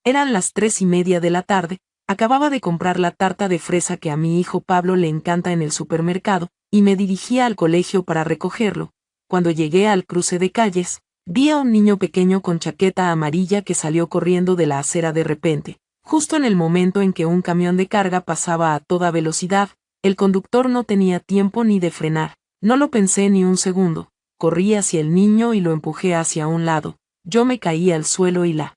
Eran las 3:30 de la tarde, acababa de comprar la tarta de fresa que a mi hijo Pablo le encanta en el supermercado, y me dirigía al colegio para recogerlo. Cuando llegué al cruce de calles, vi a un niño pequeño con chaqueta amarilla que salió corriendo de la acera de repente. Justo en el momento en que un camión de carga pasaba a toda velocidad, el conductor no tenía tiempo ni de frenar. No lo pensé ni un segundo. Corrí hacia el niño y lo empujé hacia un lado. Yo me caí al suelo y la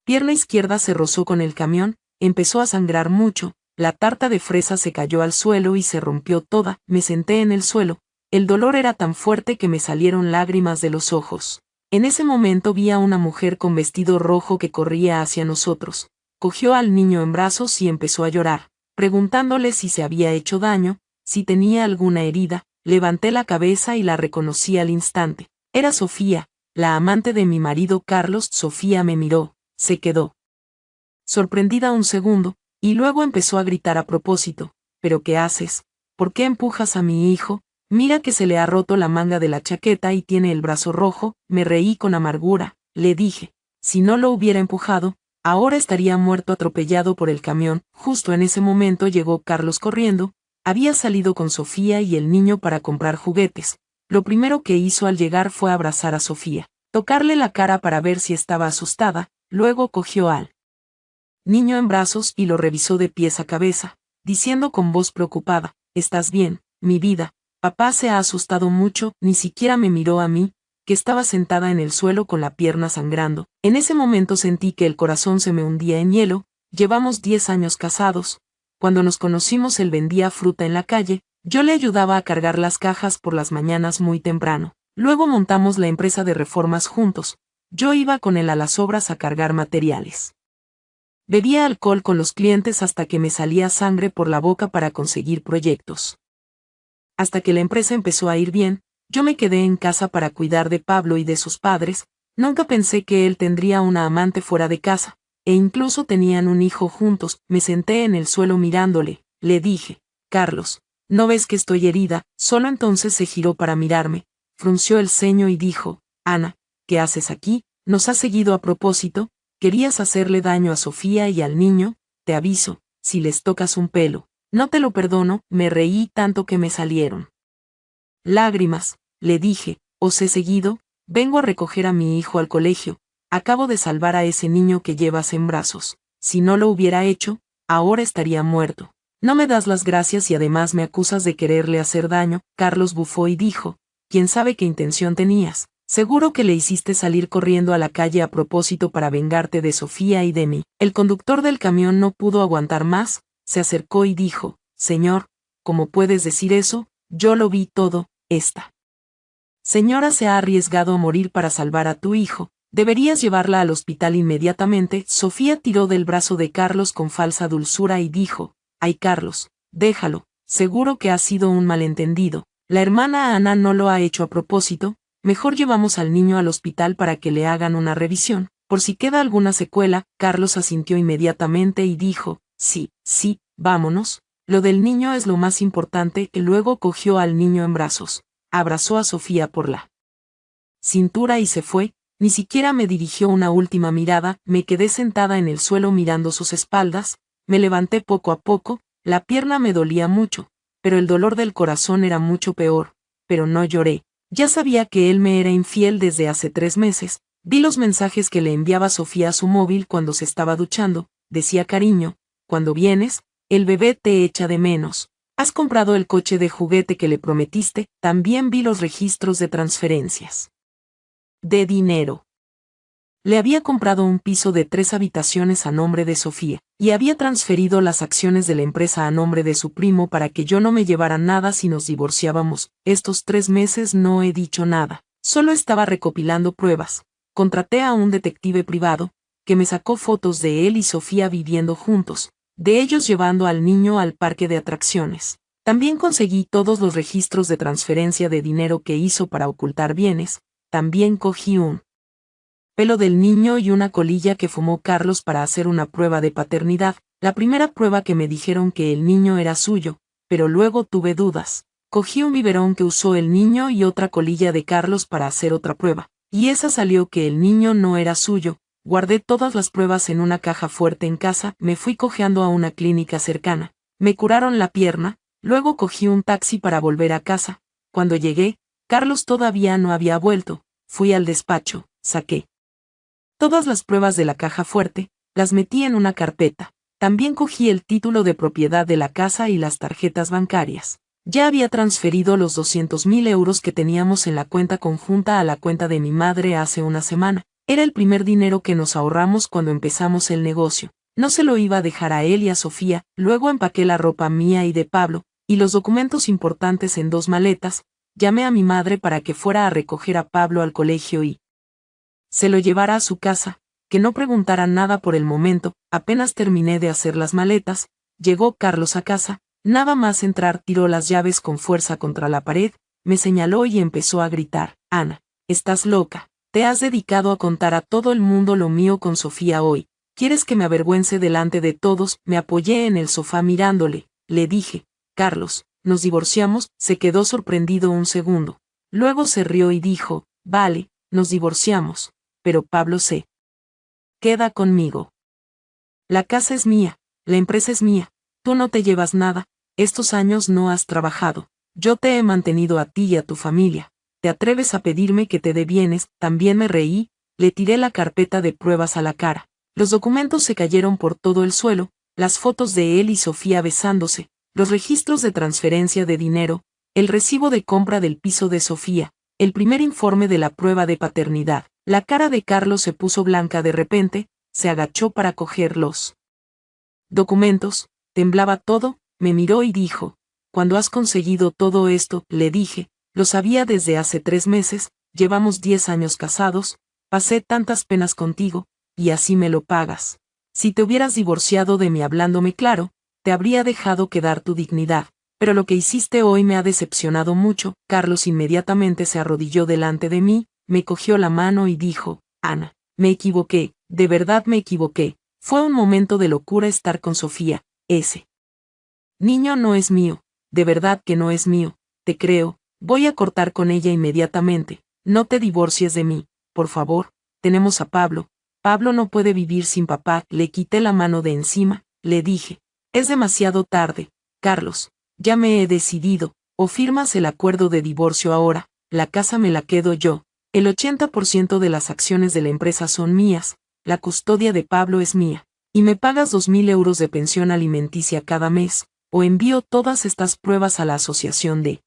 pierna izquierda se rozó con el camión, empezó a sangrar mucho, la tarta de fresa se cayó al suelo y se rompió toda. Me senté en el suelo. El dolor era tan fuerte que me salieron lágrimas de los ojos. En ese momento vi a una mujer con vestido rojo que corría hacia nosotros. Cogió al niño en brazos y empezó a llorar, preguntándole si se había hecho daño, si tenía alguna herida. Levanté la cabeza y la reconocí al instante. Era Sofía, la amante de mi marido Carlos. Sofía me miró, se quedó sorprendida un segundo, y luego empezó a gritar a propósito. ¿Pero qué haces? ¿Por qué empujas a mi hijo? Mira que se le ha roto la manga de la chaqueta y tiene el brazo rojo. Me reí con amargura. Le dije, si no lo hubiera empujado, ahora estaría muerto atropellado por el camión. Justo en ese momento llegó Carlos corriendo. Había salido con Sofía y el niño para comprar juguetes. Lo primero que hizo al llegar fue abrazar a Sofía, tocarle la cara para ver si estaba asustada, luego cogió al niño en brazos y lo revisó de pies a cabeza, diciendo con voz preocupada, ¿estás bien, mi vida? Papá se ha asustado mucho. Ni siquiera me miró a mí, que estaba sentada en el suelo con la pierna sangrando. En ese momento sentí que el corazón se me hundía en hielo. Llevamos 10 años casados. Cuando nos conocimos él vendía fruta en la calle, yo le ayudaba a cargar las cajas por las mañanas muy temprano. Luego montamos la empresa de reformas juntos. Yo iba con él a las obras a cargar materiales. Bebía alcohol con los clientes hasta que me salía sangre por la boca para conseguir proyectos. Hasta que la empresa empezó a ir bien, yo me quedé en casa para cuidar de Pablo y de sus padres. Nunca pensé que él tendría una amante fuera de casa, e incluso tenían un hijo juntos. Me senté en el suelo mirándole. Le dije, Carlos, ¿no ves que estoy herida? Solo entonces se giró para mirarme, frunció el ceño y dijo, Ana, ¿qué haces aquí? ¿Nos has seguido a propósito? ¿Querías hacerle daño a Sofía y al niño? Te aviso, si les tocas un pelo, no te lo perdono. Me reí tanto que me salieron lágrimas. Le dije, os he seguido, vengo a recoger a mi hijo al colegio, acabo de salvar a ese niño que llevas en brazos. Si no lo hubiera hecho, ahora estaría muerto. No me das las gracias y además me acusas de quererle hacer daño. Carlos bufó y dijo, ¿quién sabe qué intención tenías? Seguro que le hiciste salir corriendo a la calle a propósito para vengarte de Sofía y de mí. El conductor del camión no pudo aguantar más, se acercó y dijo, Señor, ¿cómo puedes decir eso? Yo lo vi todo. Esta señora se ha arriesgado a morir para salvar a tu hijo. Deberías llevarla al hospital inmediatamente. Sofía tiró del brazo de Carlos con falsa dulzura y dijo, ay Carlos, déjalo, seguro que ha sido un malentendido. La hermana Ana no lo ha hecho a propósito. Mejor llevamos al niño al hospital para que le hagan una revisión, por si queda alguna secuela. Carlos asintió inmediatamente y dijo, sí, vámonos. Lo del niño es lo más importante. Y luego cogió al niño en brazos, abrazó a Sofía por la cintura y se fue. Ni siquiera me dirigió una última mirada. Me quedé sentada en el suelo mirando sus espaldas. Me levanté poco a poco. La pierna me dolía mucho, pero el dolor del corazón era mucho peor. Pero no lloré. Ya sabía que él me era infiel desde hace 3 meses. Vi los mensajes que le enviaba Sofía a su móvil cuando se estaba duchando. Decía, cariño, cuando vienes, el bebé te echa de menos. ¿Has comprado el coche de juguete que le prometiste? También vi los registros de transferencias de dinero. Le había comprado un piso de 3 habitaciones a nombre de Sofía, y había transferido las acciones de la empresa a nombre de su primo para que yo no me llevara nada si nos divorciábamos. Estos 3 meses no he dicho nada, solo estaba recopilando pruebas. Contraté a un detective privado, que me sacó fotos de él y Sofía viviendo juntos, de ellos llevando al niño al parque de atracciones. También conseguí todos los registros de transferencia de dinero que hizo para ocultar bienes. También cogí un pelo del niño y una colilla que fumó Carlos para hacer una prueba de paternidad. La primera prueba que me dijeron que el niño era suyo, pero luego tuve dudas. Cogí un biberón que usó el niño y otra colilla de Carlos para hacer otra prueba, y esa salió que el niño no era suyo. Guardé todas las pruebas en una caja fuerte en casa, me fui cojeando a una clínica cercana. Me curaron la pierna, luego cogí un taxi para volver a casa. Cuando llegué, Carlos todavía no había vuelto. Fui al despacho, saqué todas las pruebas de la caja fuerte, las metí en una carpeta. También cogí el título de propiedad de la casa y las tarjetas bancarias. Ya había transferido los 200.000 euros que teníamos en la cuenta conjunta a la cuenta de mi madre hace una semana. Era el primer dinero que nos ahorramos cuando empezamos el negocio. No se lo iba a dejar a él y a Sofía. Luego empaqué la ropa mía y de Pablo, y los documentos importantes en 2 maletas. Llamé a mi madre para que fuera a recoger a Pablo al colegio y se lo llevara a su casa, que no preguntara nada por el momento. Apenas terminé de hacer las maletas, llegó Carlos a casa. Nada más entrar tiró las llaves con fuerza contra la pared, me señaló y empezó a gritar: Ana, estás loca, te has dedicado a contar a todo el mundo lo mío con Sofía hoy, ¿quieres que me avergüence delante de todos? Me apoyé en el sofá mirándole, le dije: Carlos, nos divorciamos. Se quedó sorprendido un segundo. Luego se rió y dijo: vale, nos divorciamos, pero Pablo se queda conmigo. La casa es mía, la empresa es mía, tú no te llevas nada. Estos años no has trabajado, yo te he mantenido a ti y a tu familia, ¿te atreves a pedirme que te dé bienes? También me reí, le tiré la carpeta de pruebas a la cara. Los documentos se cayeron por todo el suelo, las fotos de él y Sofía besándose, los registros de transferencia de dinero, el recibo de compra del piso de Sofía, el primer informe de la prueba de paternidad. La cara de Carlos se puso blanca de repente, se agachó para coger los documentos, temblaba todo. Me miró y dijo: ¿cuándo has conseguido todo esto? Le dije: lo sabía desde hace 3 meses, llevamos 10 años casados, pasé tantas penas contigo, y así me lo pagas. Si te hubieras divorciado de mí hablándome claro, te habría dejado quedar tu dignidad, pero lo que hiciste hoy me ha decepcionado mucho. Carlos inmediatamente se arrodilló delante de mí, me cogió la mano y dijo: Ana, me equivoqué, de verdad me equivoqué, fue un momento de locura estar con Sofía, ese niño no es mío, de verdad que no es mío, te creo, voy a cortar con ella inmediatamente, no te divorcies de mí, por favor, tenemos a Pablo, Pablo no puede vivir sin papá. Le quité la mano de encima, le dije: es demasiado tarde, Carlos, ya me he decidido, o firmas el acuerdo de divorcio ahora, la casa me la quedo yo, el 80% de las acciones de la empresa son mías, la custodia de Pablo es mía, y me pagas 2.000 euros de pensión alimenticia cada mes, o envío todas estas pruebas a la Asociación de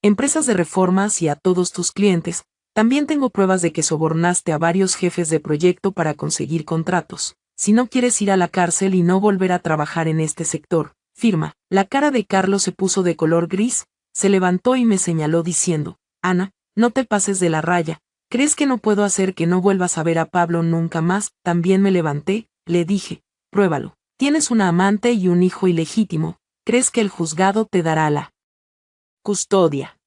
Empresas de Reformas y a todos tus clientes. También tengo pruebas de que sobornaste a varios jefes de proyecto para conseguir contratos. Si no quieres ir a la cárcel y no volver a trabajar en este sector, firma. La cara de Carlos se puso de color gris, se levantó y me señaló diciendo: Ana, no te pases de la raya, ¿crees que no puedo hacer que no vuelvas a ver a Pablo nunca más? También me levanté, le dije: pruébalo. Tienes una amante y un hijo ilegítimo, ¿crees que el juzgado te dará la custodia?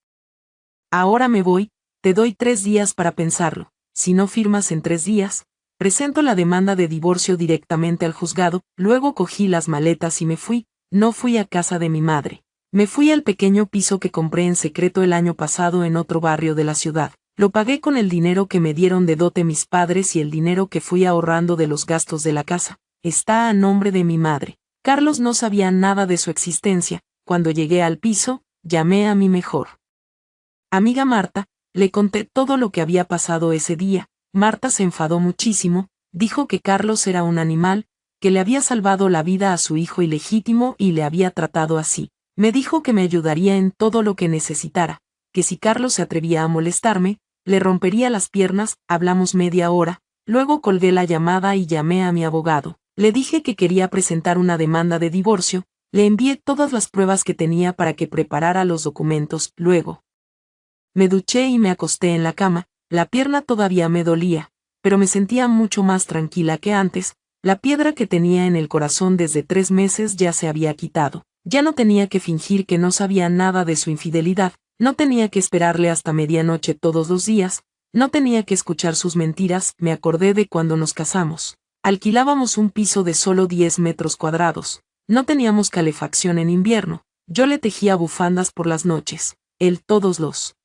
Ahora me voy, te doy 3 días para pensarlo. Si no firmas en 3 días, presento la demanda de divorcio directamente al juzgado. Luego cogí las maletas y me fui. No fui a casa de mi madre. Me fui al pequeño piso que compré en secreto el año pasado en otro barrio de la ciudad. Lo pagué con el dinero que me dieron de dote mis padres y el dinero que fui ahorrando de los gastos de la casa. Está a nombre de mi madre. Carlos no sabía nada de su existencia. Cuando llegué al piso, llamé a mi mejor amiga Marta, le conté todo lo que había pasado ese día. Marta se enfadó muchísimo, dijo que Carlos era un animal, que le había salvado la vida a su hijo ilegítimo y le había tratado así. Me dijo que me ayudaría en todo lo que necesitara, que si Carlos se atrevía a molestarme, le rompería las piernas. Hablamos media hora, luego colgué la llamada y llamé a mi abogado. Le dije que quería presentar una demanda de divorcio, le envié todas las pruebas que tenía para que preparara los documentos. Luego me duché y me acosté en la cama. La pierna todavía me dolía, pero me sentía mucho más tranquila que antes. La piedra que tenía en el corazón desde 3 meses ya se había quitado. Ya no tenía que fingir que no sabía nada de su infidelidad, no tenía que esperarle hasta medianoche todos los días, no tenía que escuchar sus mentiras. Me acordé de cuando nos casamos. Alquilábamos un piso de solo 10 metros cuadrados. No teníamos calefacción en invierno. Yo le tejía bufandas por las noches. Él todos los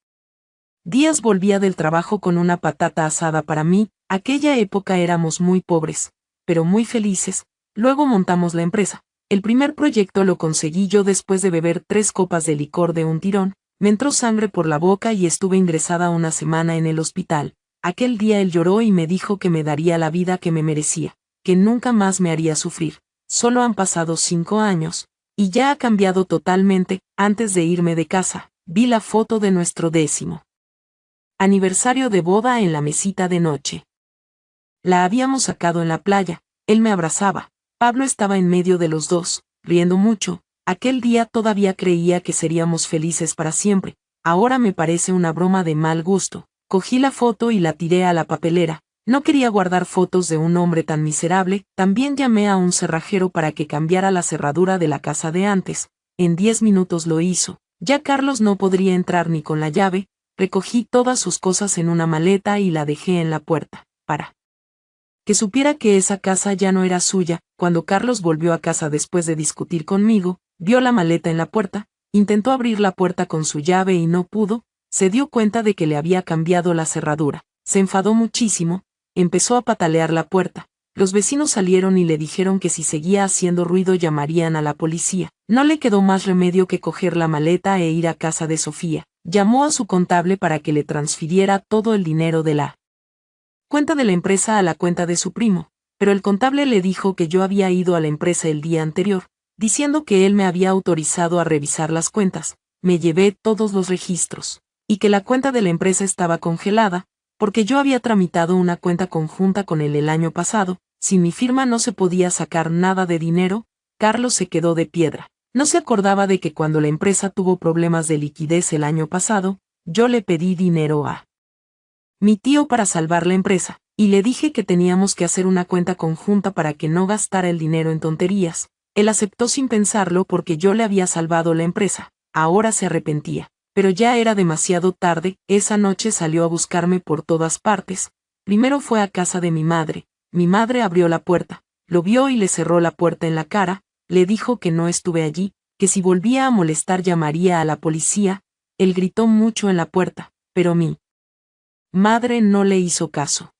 días volvía del trabajo con una patata asada para mí. Aquella época éramos muy pobres, pero muy felices. Luego montamos la empresa. El primer proyecto lo conseguí yo después de beber 3 copas de licor de un tirón. Me entró sangre por la boca y estuve ingresada una semana en el hospital. Aquel día él lloró y me dijo que me daría la vida que me merecía, que nunca más me haría sufrir. Solo han pasado 5 años, y ya ha cambiado totalmente. Antes de irme de casa, vi la foto de nuestro 10º aniversario de boda en la mesita de noche. La habíamos sacado en la playa, él me abrazaba, Pablo estaba en medio de los dos, riendo mucho. Aquel día todavía creía que seríamos felices para siempre, ahora me parece una broma de mal gusto. Cogí la foto y la tiré a la papelera. No quería guardar fotos de un hombre tan miserable. También llamé a un cerrajero para que cambiara la cerradura de la casa de antes. En 10 minutos lo hizo. Ya Carlos no podría entrar ni con la llave. Recogí todas sus cosas en una maleta y la dejé en la puerta, para que supiera que esa casa ya no era suya. Cuando Carlos volvió a casa después de discutir conmigo, vio la maleta en la puerta, intentó abrir la puerta con su llave y no pudo. Se dio cuenta de que le había cambiado la cerradura. Se enfadó muchísimo, empezó a patalear la puerta. Los vecinos salieron y le dijeron que si seguía haciendo ruido llamarían a la policía. No le quedó más remedio que coger la maleta e ir a casa de Sofía. Llamó a su contable para que le transfiriera todo el dinero de la cuenta de la empresa a la cuenta de su primo, pero el contable le dijo que yo había ido a la empresa el día anterior, diciendo que él me había autorizado a revisar las cuentas. Me llevé todos los registros, y que la cuenta de la empresa estaba congelada, porque yo había tramitado una cuenta conjunta con él el año pasado. Sin mi firma no se podía sacar nada de dinero. Carlos se quedó de piedra. No se acordaba de que cuando la empresa tuvo problemas de liquidez el año pasado, yo le pedí dinero a mi tío para salvar la empresa, y le dije que teníamos que hacer una cuenta conjunta para que no gastara el dinero en tonterías. Él aceptó sin pensarlo porque yo le había salvado la empresa. Ahora se arrepentía. Pero ya era demasiado tarde. Esa noche salió a buscarme por todas partes. Primero fue a casa de mi madre. Mi madre abrió la puerta, lo vio y le cerró la puerta en la cara. Le dijo que no estuve allí, que si volvía a molestar llamaría a la policía. Él gritó mucho en la puerta, pero mi madre no le hizo caso.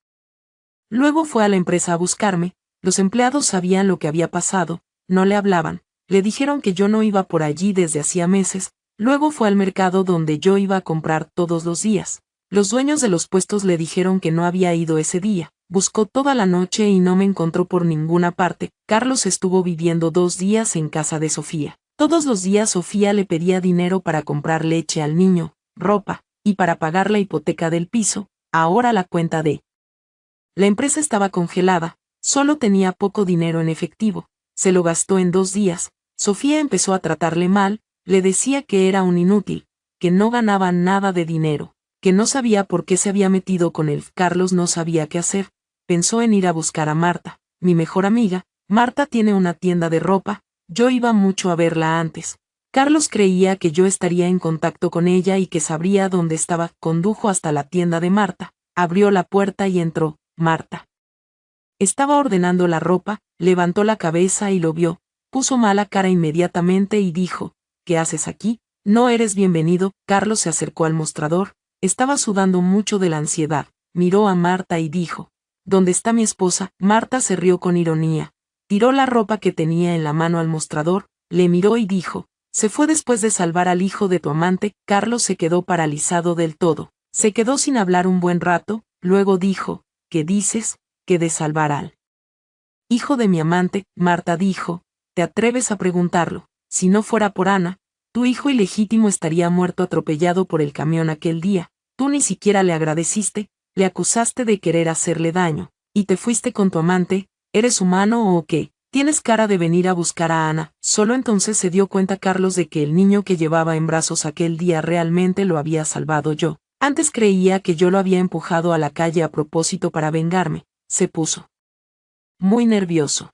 Luego fue a la empresa a buscarme. Los empleados sabían lo que había pasado, no le hablaban, le dijeron que yo no iba por allí desde hacía meses. Luego fue al mercado donde yo iba a comprar todos los días. Los dueños de los puestos le dijeron que no había ido ese día. Buscó toda la noche y no me encontró por ninguna parte. Carlos estuvo viviendo 2 días en casa de Sofía. Todos los días Sofía le pedía dinero para comprar leche al niño, ropa, y para pagar la hipoteca del piso. Ahora la cuenta de la empresa estaba congelada, solo tenía poco dinero en efectivo. Se lo gastó en 2 días. Sofía empezó a tratarle mal, le decía que era un inútil, que no ganaba nada de dinero, que no sabía por qué se había metido con él. Carlos no sabía qué hacer. Pensó en ir a buscar a Marta, mi mejor amiga. Marta tiene una tienda de ropa, yo iba mucho a verla antes. Carlos creía que yo estaría en contacto con ella y que sabría dónde estaba. Condujo hasta la tienda de Marta, abrió la puerta y entró. Marta estaba ordenando la ropa, levantó la cabeza y lo vio, puso mala cara inmediatamente y dijo: ¿Qué haces aquí? No eres bienvenido. Carlos se acercó al mostrador, estaba sudando mucho de la ansiedad, miró a Marta y dijo: ¿Dónde está mi esposa? Marta se rió con ironía, tiró la ropa que tenía en la mano al mostrador, le miró y dijo: se fue después de salvar al hijo de tu amante. Carlos se quedó paralizado del todo, se quedó sin hablar un buen rato, luego dijo: ¿Qué dices? ¿Que de salvar al hijo de mi amante? Marta dijo: ¿te atreves a preguntarlo? Si no fuera por Ana, tu hijo ilegítimo estaría muerto atropellado por el camión aquel día. Tú ni siquiera le agradeciste, le acusaste de querer hacerle daño, y te fuiste con tu amante. ¿Eres humano o qué? Tienes cara de venir a buscar a Ana. Solo entonces se dio cuenta Carlos de que el niño que llevaba en brazos aquel día realmente lo había salvado yo. Antes creía que yo lo había empujado a la calle a propósito para vengarme. Se puso muy nervioso.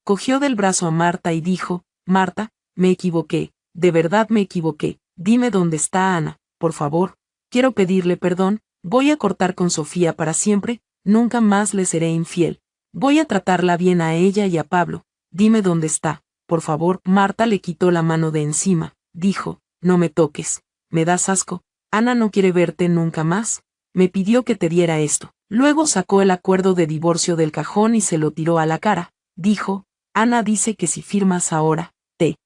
Cogió del brazo a Marta y dijo: Marta, me equivoqué, de verdad me equivoqué. Dime dónde está Ana, por favor. Quiero pedirle perdón. Voy a cortar con Sofía para siempre. Nunca más le seré infiel. Voy a tratarla bien a ella y a Pablo. Dime dónde está, por favor. Marta le quitó la mano de encima. Dijo: no me toques. Me das asco. Ana no quiere verte nunca más. Me pidió que te diera esto. Luego sacó el acuerdo de divorcio del cajón y se lo tiró a la cara. Dijo, Ana dice que si firmas ahora, te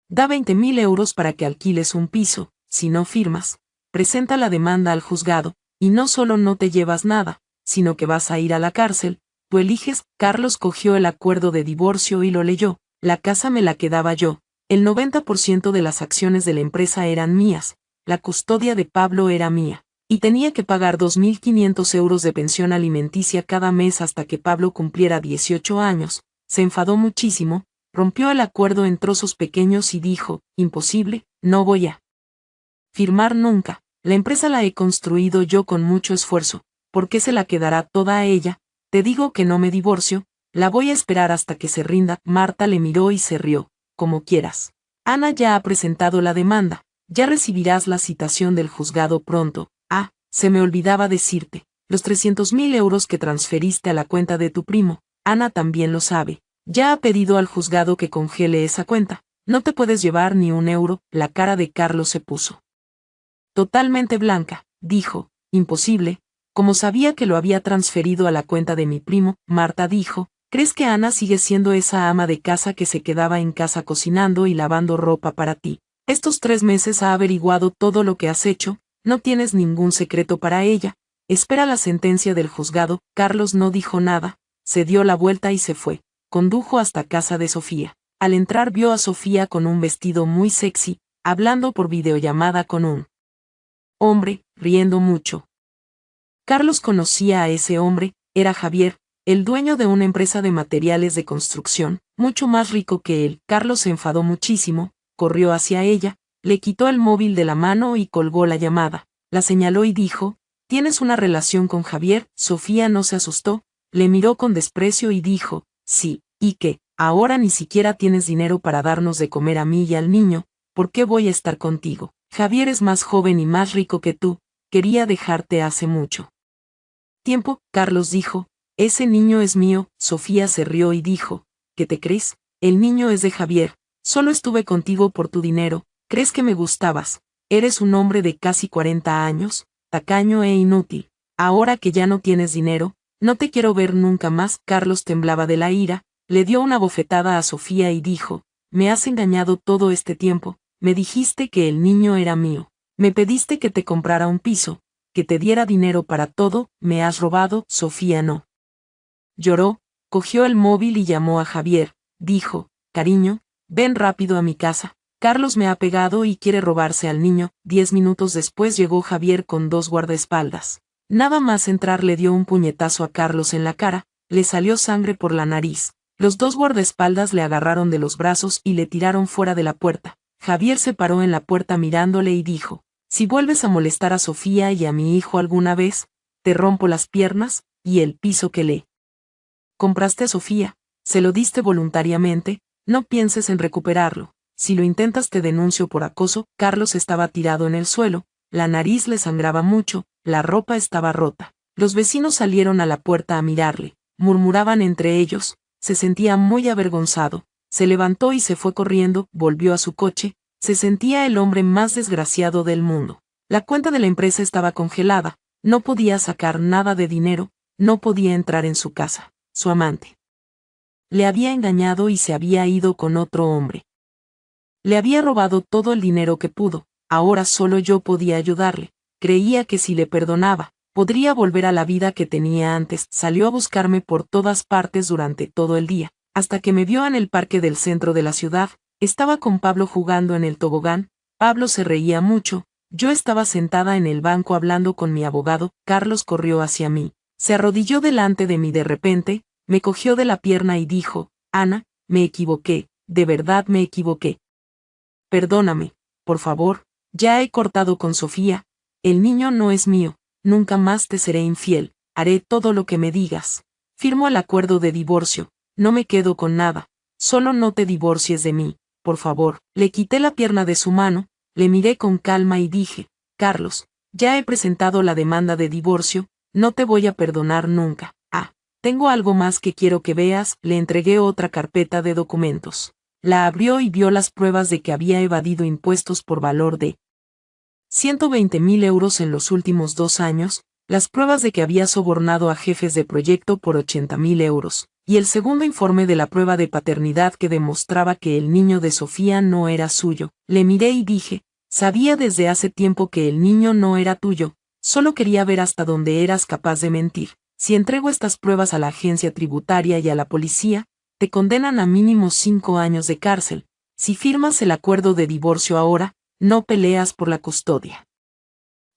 da 20.000 euros para que alquiles un piso. Si no firmas, presenta la demanda al juzgado, y no solo no te llevas nada, sino que vas a ir a la cárcel. Tú eliges. Carlos cogió el acuerdo de divorcio y lo leyó. La casa me la quedaba yo. El 90% de las acciones de la empresa eran mías. La custodia de Pablo era mía. Y tenía que pagar 2.500 euros de pensión alimenticia cada mes hasta que Pablo cumpliera 18 años. Se enfadó muchísimo, rompió el acuerdo en trozos pequeños y dijo, imposible, no voy a firmar nunca. La empresa la he construido yo con mucho esfuerzo. ¿Por qué se la quedará toda a ella? Te digo que no me divorcio, la voy a esperar hasta que se rinda. Marta le miró y se rió. Como quieras. Ana ya ha presentado la demanda. Ya recibirás la citación del juzgado pronto. Ah, se me olvidaba decirte. Los 300.000 euros que transferiste a la cuenta de tu primo, Ana también lo sabe. Ya ha pedido al juzgado que congele esa cuenta. No te puedes llevar ni un euro. La cara de Carlos se puso totalmente blanca. Dijo, imposible. Como sabía que lo había transferido a la cuenta de mi primo, Marta dijo, ¿crees que Ana sigue siendo esa ama de casa que se quedaba en casa cocinando y lavando ropa para ti? Estos 3 meses ha averiguado todo lo que has hecho, no tienes ningún secreto para ella. Espera la sentencia del juzgado. Carlos no dijo nada, se dio la vuelta y se fue. Condujo hasta casa de Sofía. Al entrar vio a Sofía con un vestido muy sexy, hablando por videollamada con un hombre, riendo mucho. Carlos conocía a ese hombre, era Javier, el dueño de una empresa de materiales de construcción, mucho más rico que él. Carlos se enfadó muchísimo, corrió hacia ella, le quitó el móvil de la mano y colgó la llamada. La señaló y dijo, ¿tienes una relación con Javier? Sofía no se asustó, le miró con desprecio y dijo, sí, ¿y qué? Ahora ni siquiera tienes dinero para darnos de comer a mí y al niño, ¿por qué voy a estar contigo? Javier es más joven y más rico que tú, quería dejarte hace mucho tiempo. Carlos dijo, ese niño es mío. Sofía se rió y dijo, ¿qué te crees? El niño es de Javier, solo estuve contigo por tu dinero, ¿crees que me gustabas? Eres un hombre de casi 40 años, tacaño e inútil. Ahora que ya no tienes dinero, no te quiero ver nunca más. Carlos temblaba de la ira, le dio una bofetada a Sofía y dijo, me has engañado todo este tiempo, me dijiste que el niño era mío, me pediste que te comprara un piso, que te diera dinero para todo, me has robado. Sofía no lloró, cogió el móvil y llamó a Javier, dijo, cariño, ven rápido a mi casa, Carlos me ha pegado y quiere robarse al niño. 10 minutos después llegó Javier con 2 guardaespaldas. Nada más entrar le dio un puñetazo a Carlos en la cara, le salió sangre por la nariz. Los 2 guardaespaldas le agarraron de los brazos y le tiraron fuera de la puerta. Javier se paró en la puerta mirándole y dijo, si vuelves a molestar a Sofía y a mi hijo alguna vez, te rompo las piernas, y el piso que le compraste a Sofía, se lo diste voluntariamente, no pienses en recuperarlo. Si lo intentas te denuncio por acoso. Carlos estaba tirado en el suelo, la nariz le sangraba mucho, la ropa estaba rota. Los vecinos salieron a la puerta a mirarle, murmuraban entre ellos, se sentía muy avergonzado, se levantó y se fue corriendo, volvió a su coche, se sentía el hombre más desgraciado del mundo. La cuenta de la empresa estaba congelada, no podía sacar nada de dinero, no podía entrar en su casa. Su amante le había engañado y se había ido con otro hombre. Le había robado todo el dinero que pudo, ahora solo yo podía ayudarle. Creía que si le perdonaba, podría volver a la vida que tenía antes. Salió a buscarme por todas partes durante todo el día, hasta que me vio en el parque del centro de la ciudad. Estaba con Pablo jugando en el tobogán. Pablo se reía mucho, yo estaba sentada en el banco hablando con mi abogado. Carlos corrió hacia mí, se arrodilló delante de mí de repente, me cogió de la pierna y dijo, Ana, me equivoqué, de verdad me equivoqué. Perdóname, por favor, ya he cortado con Sofía, el niño no es mío, nunca más te seré infiel, haré todo lo que me digas. Firmo el acuerdo de divorcio, no me quedo con nada, solo no te divorcies de mí, por favor. Le quité la pierna de su mano, le miré con calma y dije, Carlos, ya he presentado la demanda de divorcio, no te voy a perdonar nunca. Ah, tengo algo más que quiero que veas. Le entregué otra carpeta de documentos. La abrió y vio las pruebas de que había evadido impuestos por valor de 120.000 euros en los últimos 2 años, las pruebas de que había sobornado a jefes de proyecto por 80.000 euros, y el segundo informe de la prueba de paternidad que demostraba que el niño de Sofía no era suyo. Le miré y dije, sabía desde hace tiempo que el niño no era tuyo, solo quería ver hasta dónde eras capaz de mentir. Si entrego estas pruebas a la agencia tributaria y a la policía, te condenan a mínimo 5 años de cárcel. Si firmas el acuerdo de divorcio ahora, no peleas por la custodia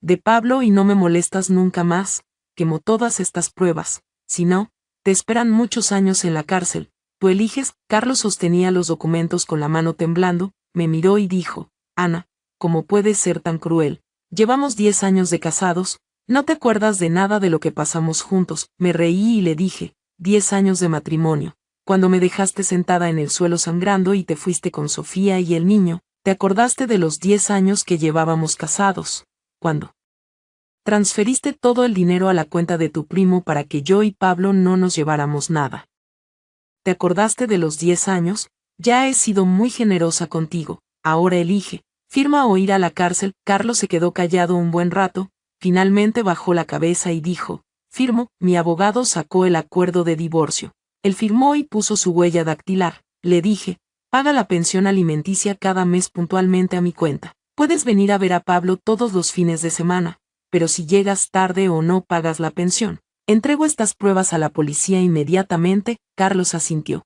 de Pablo y no me molestas nunca más, quemo todas estas pruebas, si no, te esperan muchos años en la cárcel, tú eliges. Carlos sostenía los documentos con la mano temblando, me miró y dijo, Ana, ¿cómo puedes ser tan cruel? Llevamos 10 años de casados, ¿no te acuerdas de nada de lo que pasamos juntos? Me reí y le dije, 10 años de matrimonio, cuando me dejaste sentada en el suelo sangrando y te fuiste con Sofía y el niño, ¿te acordaste de los 10 años que llevábamos casados? Cuando transferiste todo el dinero a la cuenta de tu primo para que yo y Pablo no nos lleváramos nada. ¿Te acordaste de los 10 años? Ya he sido muy generosa contigo, ahora elige, firma o ir a la cárcel. Carlos se quedó callado un buen rato, finalmente bajó la cabeza y dijo, firmo. Mi abogado sacó el acuerdo de divorcio. Él firmó y puso su huella dactilar. Le dije, paga la pensión alimenticia cada mes puntualmente a mi cuenta. Puedes venir a ver a Pablo todos los fines de semana, pero si llegas tarde o no pagas la pensión, entrego estas pruebas a la policía inmediatamente. Carlos asintió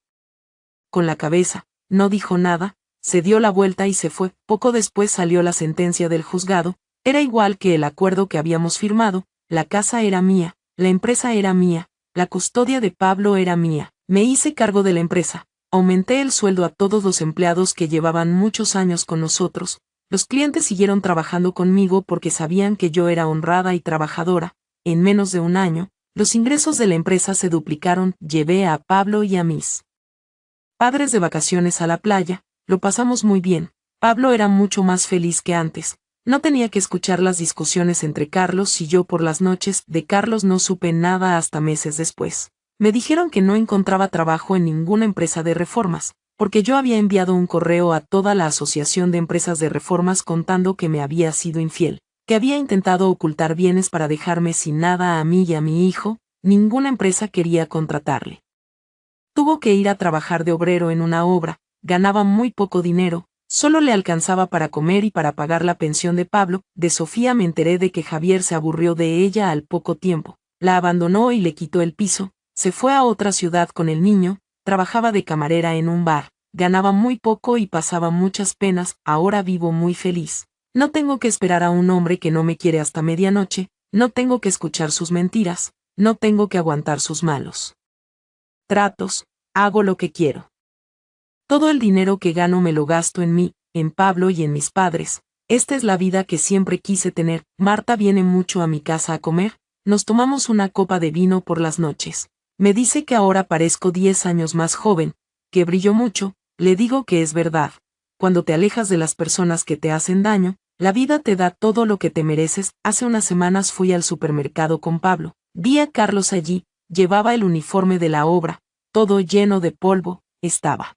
con la cabeza, no dijo nada, se dio la vuelta y se fue. Poco después salió la sentencia del juzgado, era igual que el acuerdo que habíamos firmado, la casa era mía, la empresa era mía, la custodia de Pablo era mía, me hice cargo de la empresa, aumenté el sueldo a todos los empleados que llevaban muchos años con nosotros. Los clientes siguieron trabajando conmigo porque sabían que yo era honrada y trabajadora. En menos de un año, los ingresos de la empresa se duplicaron. Llevé a Pablo y a mis padres de vacaciones a la playa, lo pasamos muy bien. Pablo era mucho más feliz que antes. No tenía que escuchar las discusiones entre Carlos y yo por las noches. De Carlos no supe nada hasta meses después. Me dijeron que no encontraba trabajo en ninguna empresa de reformas, porque yo había enviado un correo a toda la Asociación de Empresas de Reformas contando que me había sido infiel, que había intentado ocultar bienes para dejarme sin nada a mí y a mi hijo. Ninguna empresa quería contratarle. Tuvo que ir a trabajar de obrero en una obra, ganaba muy poco dinero, solo le alcanzaba para comer y para pagar la pensión de Pablo. De Sofía me enteré de que Javier se aburrió de ella al poco tiempo, la abandonó y le quitó el piso, se fue a otra ciudad con el niño. Trabajaba de camarera en un bar, ganaba muy poco y pasaba muchas penas. Ahora vivo muy feliz. No tengo que esperar a un hombre que no me quiere hasta medianoche, no tengo que escuchar sus mentiras, no tengo que aguantar sus malos tratos, hago lo que quiero. Todo el dinero que gano me lo gasto en mí, en Pablo y en mis padres. Esta es la vida que siempre quise tener. Marta viene mucho a mi casa a comer, nos tomamos una copa de vino por las noches. Me dice que ahora parezco 10 años más joven, que brillo mucho. Le digo que es verdad. Cuando te alejas de las personas que te hacen daño, la vida te da todo lo que te mereces. Hace unas semanas fui al supermercado con Pablo. Vi a Carlos allí, llevaba el uniforme de la obra, todo lleno de polvo. Estaba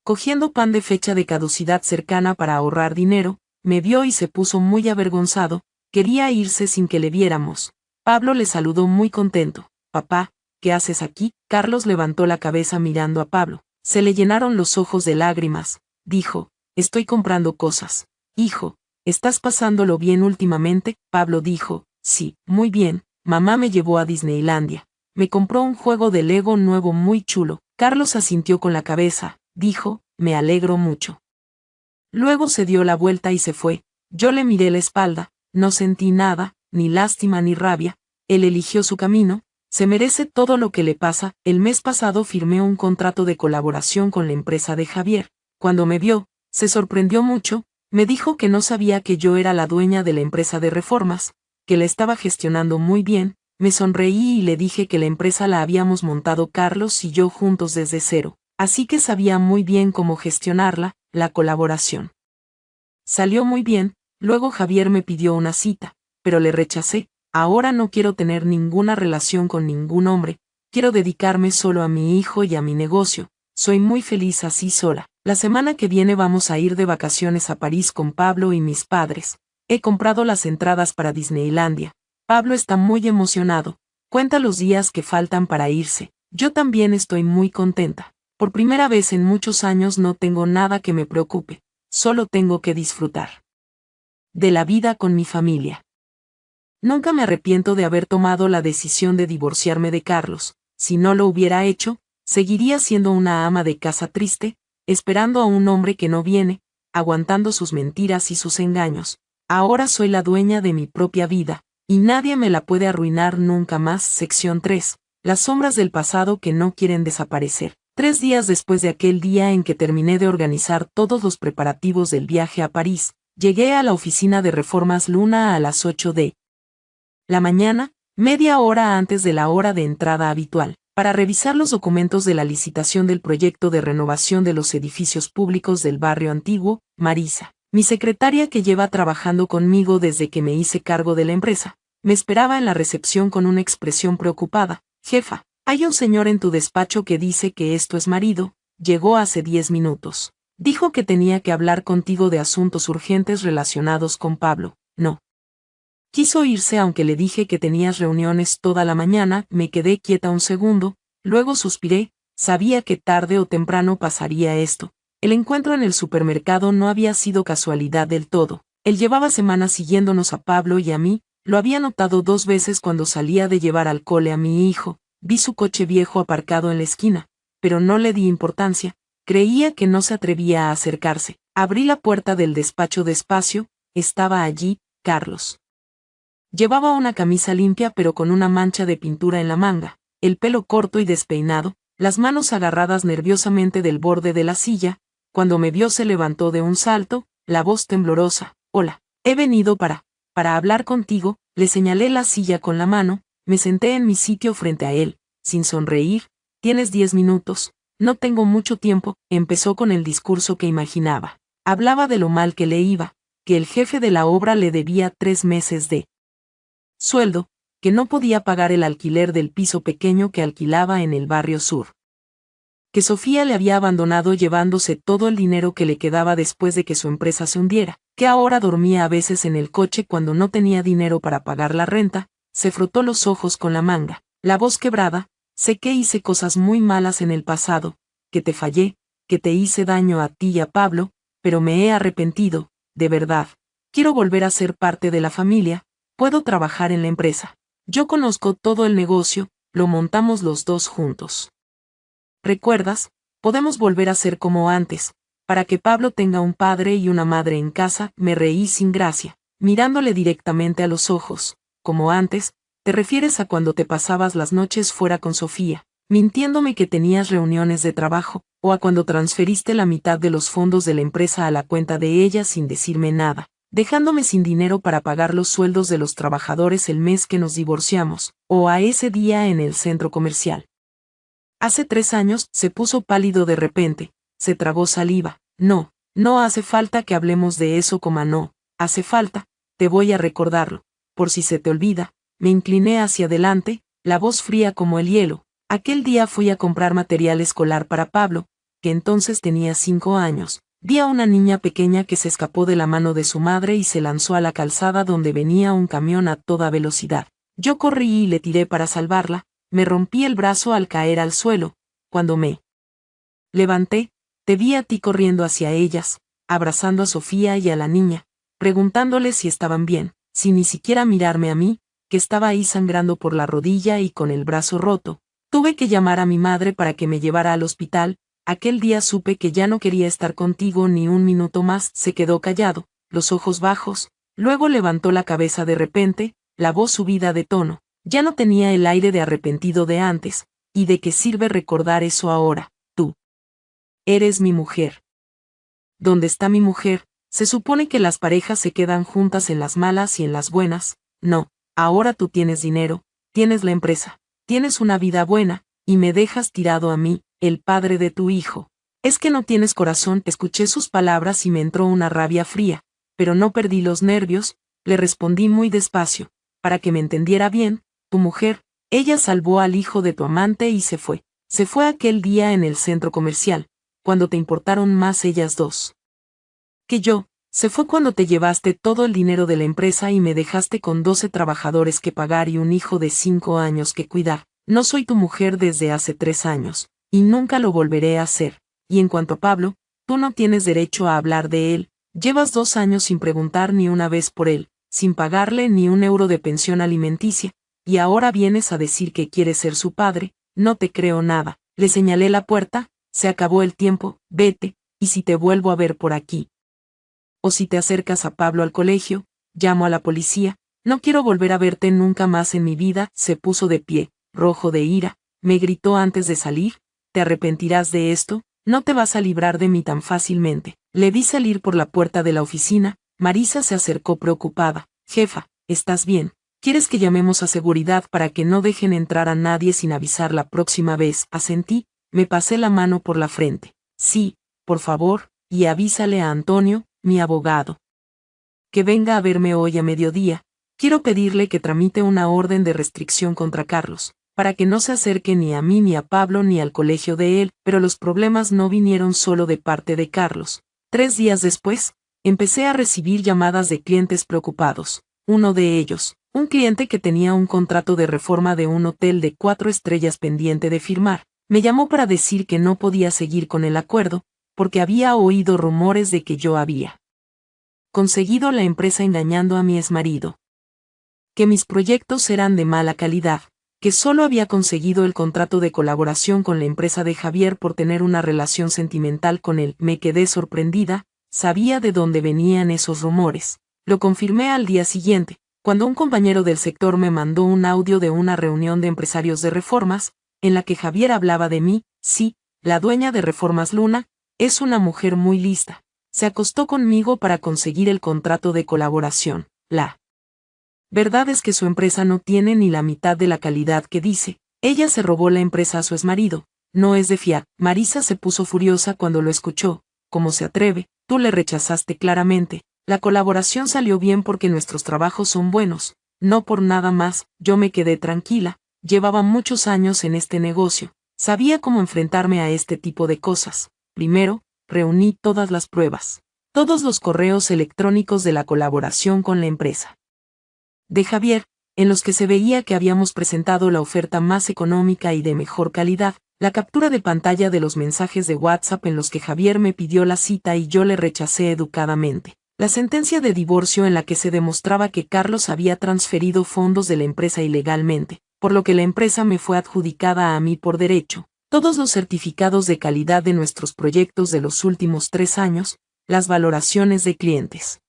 cogiendo pan de fecha de caducidad cercana para ahorrar dinero. Me vio y se puso muy avergonzado, quería irse sin que le viéramos. Pablo le saludó muy contento. Papá, ¿qué haces aquí? Carlos levantó la cabeza mirando a Pablo. Se le llenaron los ojos de lágrimas. Dijo, estoy comprando cosas. Hijo, ¿estás pasándolo bien últimamente? Pablo dijo, sí, muy bien. Mamá me llevó a Disneylandia. Me compró un juego de Lego nuevo muy chulo. Carlos asintió con la cabeza. Dijo, me alegro mucho. Luego se dio la vuelta y se fue. Yo le miré la espalda, no sentí nada, ni lástima ni rabia. Él eligió su camino, se merece todo lo que le pasa. El mes pasado firmé un contrato de colaboración con la empresa de Javier. Cuando me vio, se sorprendió mucho, me dijo que no sabía que yo era la dueña de la empresa de reformas, que la estaba gestionando muy bien. Me sonreí y le dije que la empresa la habíamos montado Carlos y yo juntos desde cero, así que sabía muy bien cómo gestionarla. La colaboración salió muy bien. Luego Javier me pidió una cita, pero le rechacé. Ahora no quiero tener ninguna relación con ningún hombre, quiero dedicarme solo a mi hijo y a mi negocio. Soy muy feliz así sola. La semana que viene vamos a ir de vacaciones a París con Pablo y mis padres. He comprado las entradas para Disneylandia. Pablo está muy emocionado. Cuenta los días que faltan para irse. Yo también estoy muy contenta. Por primera vez en muchos años no tengo nada que me preocupe. Solo tengo que disfrutar de la vida con mi familia. Nunca me arrepiento de haber tomado la decisión de divorciarme de Carlos. Si no lo hubiera hecho, seguiría siendo una ama de casa triste, esperando a un hombre que no viene, aguantando sus mentiras y sus engaños. Ahora soy la dueña de mi propia vida, y nadie me la puede arruinar nunca más. Sección 3. Las sombras del pasado que no quieren desaparecer. 3 días después de aquel día en que terminé de organizar todos los preparativos del viaje a París, llegué a la oficina de Reformas Luna a las 8 de la mañana, media hora antes de la hora de entrada habitual, para revisar los documentos de la licitación del proyecto de renovación de los edificios públicos del barrio antiguo. Marisa, mi secretaria que lleva trabajando conmigo desde que me hice cargo de la empresa, me esperaba en la recepción con una expresión preocupada. Jefa, hay un señor en tu despacho que dice que esto es marido, llegó hace 10 minutos. Dijo que tenía que hablar contigo de asuntos urgentes relacionados con Pablo. No. Quiso irse aunque le dije que tenías reuniones toda la mañana. Me quedé quieta un segundo, luego suspiré, sabía que tarde o temprano pasaría esto. El encuentro en el supermercado no había sido casualidad del todo. Él llevaba semanas siguiéndonos a Pablo y a mí, lo había notado 2 veces cuando salía de llevar al cole a mi hijo, vi su coche viejo aparcado en la esquina, pero no le di importancia, creía que no se atrevía a acercarse. Abrí la puerta del despacho despacio, estaba allí, Carlos. Llevaba una camisa limpia pero con una mancha de pintura en la manga, el pelo corto y despeinado, las manos agarradas nerviosamente del borde de la silla. Cuando me vio se levantó de un salto, la voz temblorosa. Hola, he venido para hablar contigo. Le señalé la silla con la mano, me senté en mi sitio frente a él, sin sonreír. Tienes 10 minutos, no tengo mucho tiempo. Empezó con el discurso que imaginaba. Hablaba de lo mal que le iba, que el jefe de la obra le debía 3 meses de sueldo, que no podía pagar el alquiler del piso pequeño que alquilaba en el barrio sur, que Sofía le había abandonado llevándose todo el dinero que le quedaba después de que su empresa se hundiera, que ahora dormía a veces en el coche cuando no tenía dinero para pagar la renta. Se frotó los ojos con la manga, la voz quebrada. Sé que hice cosas muy malas en el pasado, que te fallé, que te hice daño a ti y a Pablo, pero me he arrepentido, de verdad. Quiero volver a ser parte de la familia. Puedo trabajar en la empresa. Yo conozco todo el negocio, lo montamos los dos juntos. ¿Recuerdas? Podemos volver a ser como antes, para que Pablo tenga un padre y una madre en casa. Me reí sin gracia, mirándole directamente a los ojos. Como antes, ¿te refieres a cuando te pasabas las noches fuera con Sofía, mintiéndome que tenías reuniones de trabajo, o a cuando transferiste la mitad de los fondos de la empresa a la cuenta de ella sin decirme nada, dejándome sin dinero para pagar los sueldos de los trabajadores el mes que nos divorciamos, o a ese día en el centro comercial? Hace 3 años. Se puso pálido de repente, se tragó saliva. No, no hace falta que hablemos de eso, no, hace falta, te voy a recordarlo, por si se te olvida. Me incliné hacia adelante, la voz fría como el hielo. Aquel día fui a comprar material escolar para Pablo, que entonces tenía 5 años. Vi a una niña pequeña que se escapó de la mano de su madre y se lanzó a la calzada donde venía un camión a toda velocidad. Yo corrí y le tiré para salvarla. Me rompí el brazo al caer al suelo. Cuando me levanté, te vi a ti corriendo hacia ellas, abrazando a Sofía y a la niña, preguntándoles si estaban bien, sin ni siquiera mirarme a mí, que estaba ahí sangrando por la rodilla y con el brazo roto. Tuve que llamar a mi madre para que me llevara al hospital. Aquel día supe que ya no quería estar contigo ni un minuto más. Se quedó callado, los ojos bajos, luego levantó la cabeza de repente, la voz subida de tono. Ya no tenía el aire de arrepentido de antes. ¿Y de qué sirve recordar eso ahora? Tú eres mi mujer. ¿Dónde está mi mujer? Se supone que las parejas se quedan juntas en las malas y en las buenas. No, ahora tú tienes dinero, tienes la empresa, tienes una vida buena, y me dejas tirado a mí, el padre de tu hijo. Es que no tienes corazón. Escuché sus palabras y me entró una rabia fría, pero no perdí los nervios. Le respondí muy despacio, para que me entendiera bien. Tu mujer, ella salvó al hijo de tu amante y se fue. Se fue aquel día en el centro comercial, cuando te importaron más ellas dos que yo. Se fue cuando te llevaste todo el dinero de la empresa y me dejaste con 12 trabajadores que pagar y un hijo de 5 años que cuidar. No soy tu mujer desde hace 3 años, y nunca lo volveré a hacer. Y en cuanto a Pablo, tú no tienes derecho a hablar de él. Llevas 2 años sin preguntar ni una vez por él, sin pagarle ni un euro de pensión alimenticia, y ahora vienes a decir que quieres ser su padre. No te creo nada. Le señalé la puerta, se acabó el tiempo, vete, y si te vuelvo a ver por aquí, o si te acercas a Pablo al colegio, llamo a la policía. No quiero volver a verte nunca más en mi vida. Se puso de pie, rojo de ira, me gritó antes de salir, ¿te arrepentirás de esto? No te vas a librar de mí tan fácilmente. Le vi salir por la puerta de la oficina. Marisa se acercó preocupada. Jefa, ¿estás bien? ¿Quieres que llamemos a seguridad para que no dejen entrar a nadie sin avisar la próxima vez? Asentí, me pasé la mano por la frente. Sí, por favor, y avísale a Antonio, mi abogado, que venga a verme hoy a mediodía. Quiero pedirle que tramite una orden de restricción contra Carlos, para que no se acerque ni a mí ni a Pablo ni al colegio de él. Pero los problemas no vinieron solo de parte de Carlos. 3 días después, empecé a recibir llamadas de clientes preocupados. Uno de ellos, un cliente que tenía un contrato de reforma de un hotel de 4 estrellas pendiente de firmar, me llamó para decir que no podía seguir con el acuerdo, porque había oído rumores de que yo había conseguido la empresa engañando a mi exmarido, que mis proyectos eran de mala calidad, que solo había conseguido el contrato de colaboración con la empresa de Javier por tener una relación sentimental con él. Me quedé sorprendida, sabía de dónde venían esos rumores. Lo confirmé al día siguiente, cuando un compañero del sector me mandó un audio de una reunión de empresarios de reformas, en la que Javier hablaba de mí. Sí, la dueña de Reformas Luna, es una mujer muy lista. Se acostó conmigo para conseguir el contrato de colaboración. La verdad es que su empresa no tiene ni la mitad de la calidad que dice. Ella se robó la empresa a su exmarido. No es de fiar. Marisa se puso furiosa cuando lo escuchó. ¿Cómo se atreve? Tú le rechazaste claramente. La colaboración salió bien porque nuestros trabajos son buenos. No por nada más. Yo me quedé tranquila. Llevaba muchos años en este negocio. Sabía cómo enfrentarme a este tipo de cosas. Primero, reuní todas las pruebas, todos los correos electrónicos de la colaboración con la empresa de Javier, en los que se veía que habíamos presentado la oferta más económica y de mejor calidad, la captura de pantalla de los mensajes de WhatsApp en los que Javier me pidió la cita y yo le rechacé educadamente, la sentencia de divorcio en la que se demostraba que Carlos había transferido fondos de la empresa ilegalmente, por lo que la empresa me fue adjudicada a mí por derecho, todos los certificados de calidad de nuestros proyectos de los últimos 3 años, las valoraciones de clientes.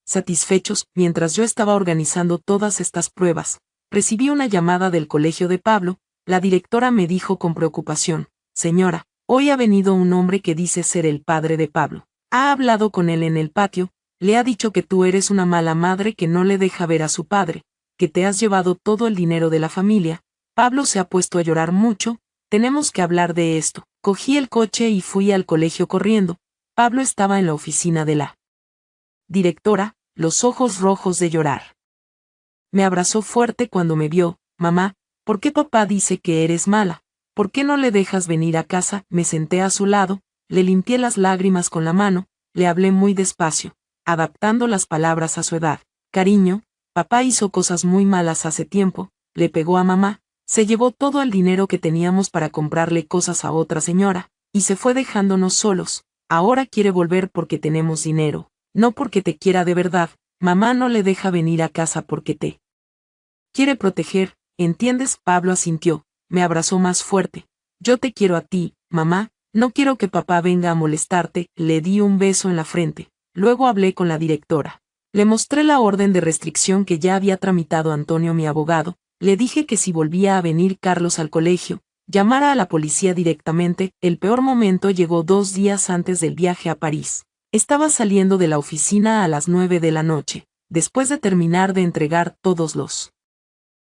Satisfechos, mientras yo estaba organizando todas estas pruebas, recibí una llamada del colegio de Pablo. La directora me dijo con preocupación: señora, hoy ha venido un hombre que dice ser el padre de Pablo. Ha hablado con él en el patio, le ha dicho que tú eres una mala madre que no le deja ver a su padre, que te has llevado todo el dinero de la familia. Pablo se ha puesto a llorar mucho. Tenemos que hablar de esto. Cogí el coche y fui al colegio corriendo. Pablo estaba en la oficina de la directora, los ojos rojos de llorar. Me abrazó fuerte cuando me vio. Mamá, ¿por qué papá dice que eres mala? ¿Por qué no le dejas venir a casa? Me senté a su lado, le limpié las lágrimas con la mano, le hablé muy despacio, adaptando las palabras a su edad. Cariño, papá hizo cosas muy malas hace tiempo, le pegó a mamá, se llevó todo el dinero que teníamos para comprarle cosas a otra señora, y se fue dejándonos solos. Ahora quiere volver porque tenemos dinero, no porque te quiera de verdad. Mamá no le deja venir a casa porque te quiere proteger, ¿entiendes? Pablo asintió, me abrazó más fuerte. Yo te quiero a ti, mamá, no quiero que papá venga a molestarte. Le di un beso en la frente. Luego hablé con la directora. Le mostré la orden de restricción que ya había tramitado Antonio, mi abogado. Le dije que si volvía a venir Carlos al colegio, llamara a la policía directamente. El peor momento llegó 2 días antes del viaje a París. Estaba saliendo de la oficina a las 9 de la noche, después de terminar de entregar todos los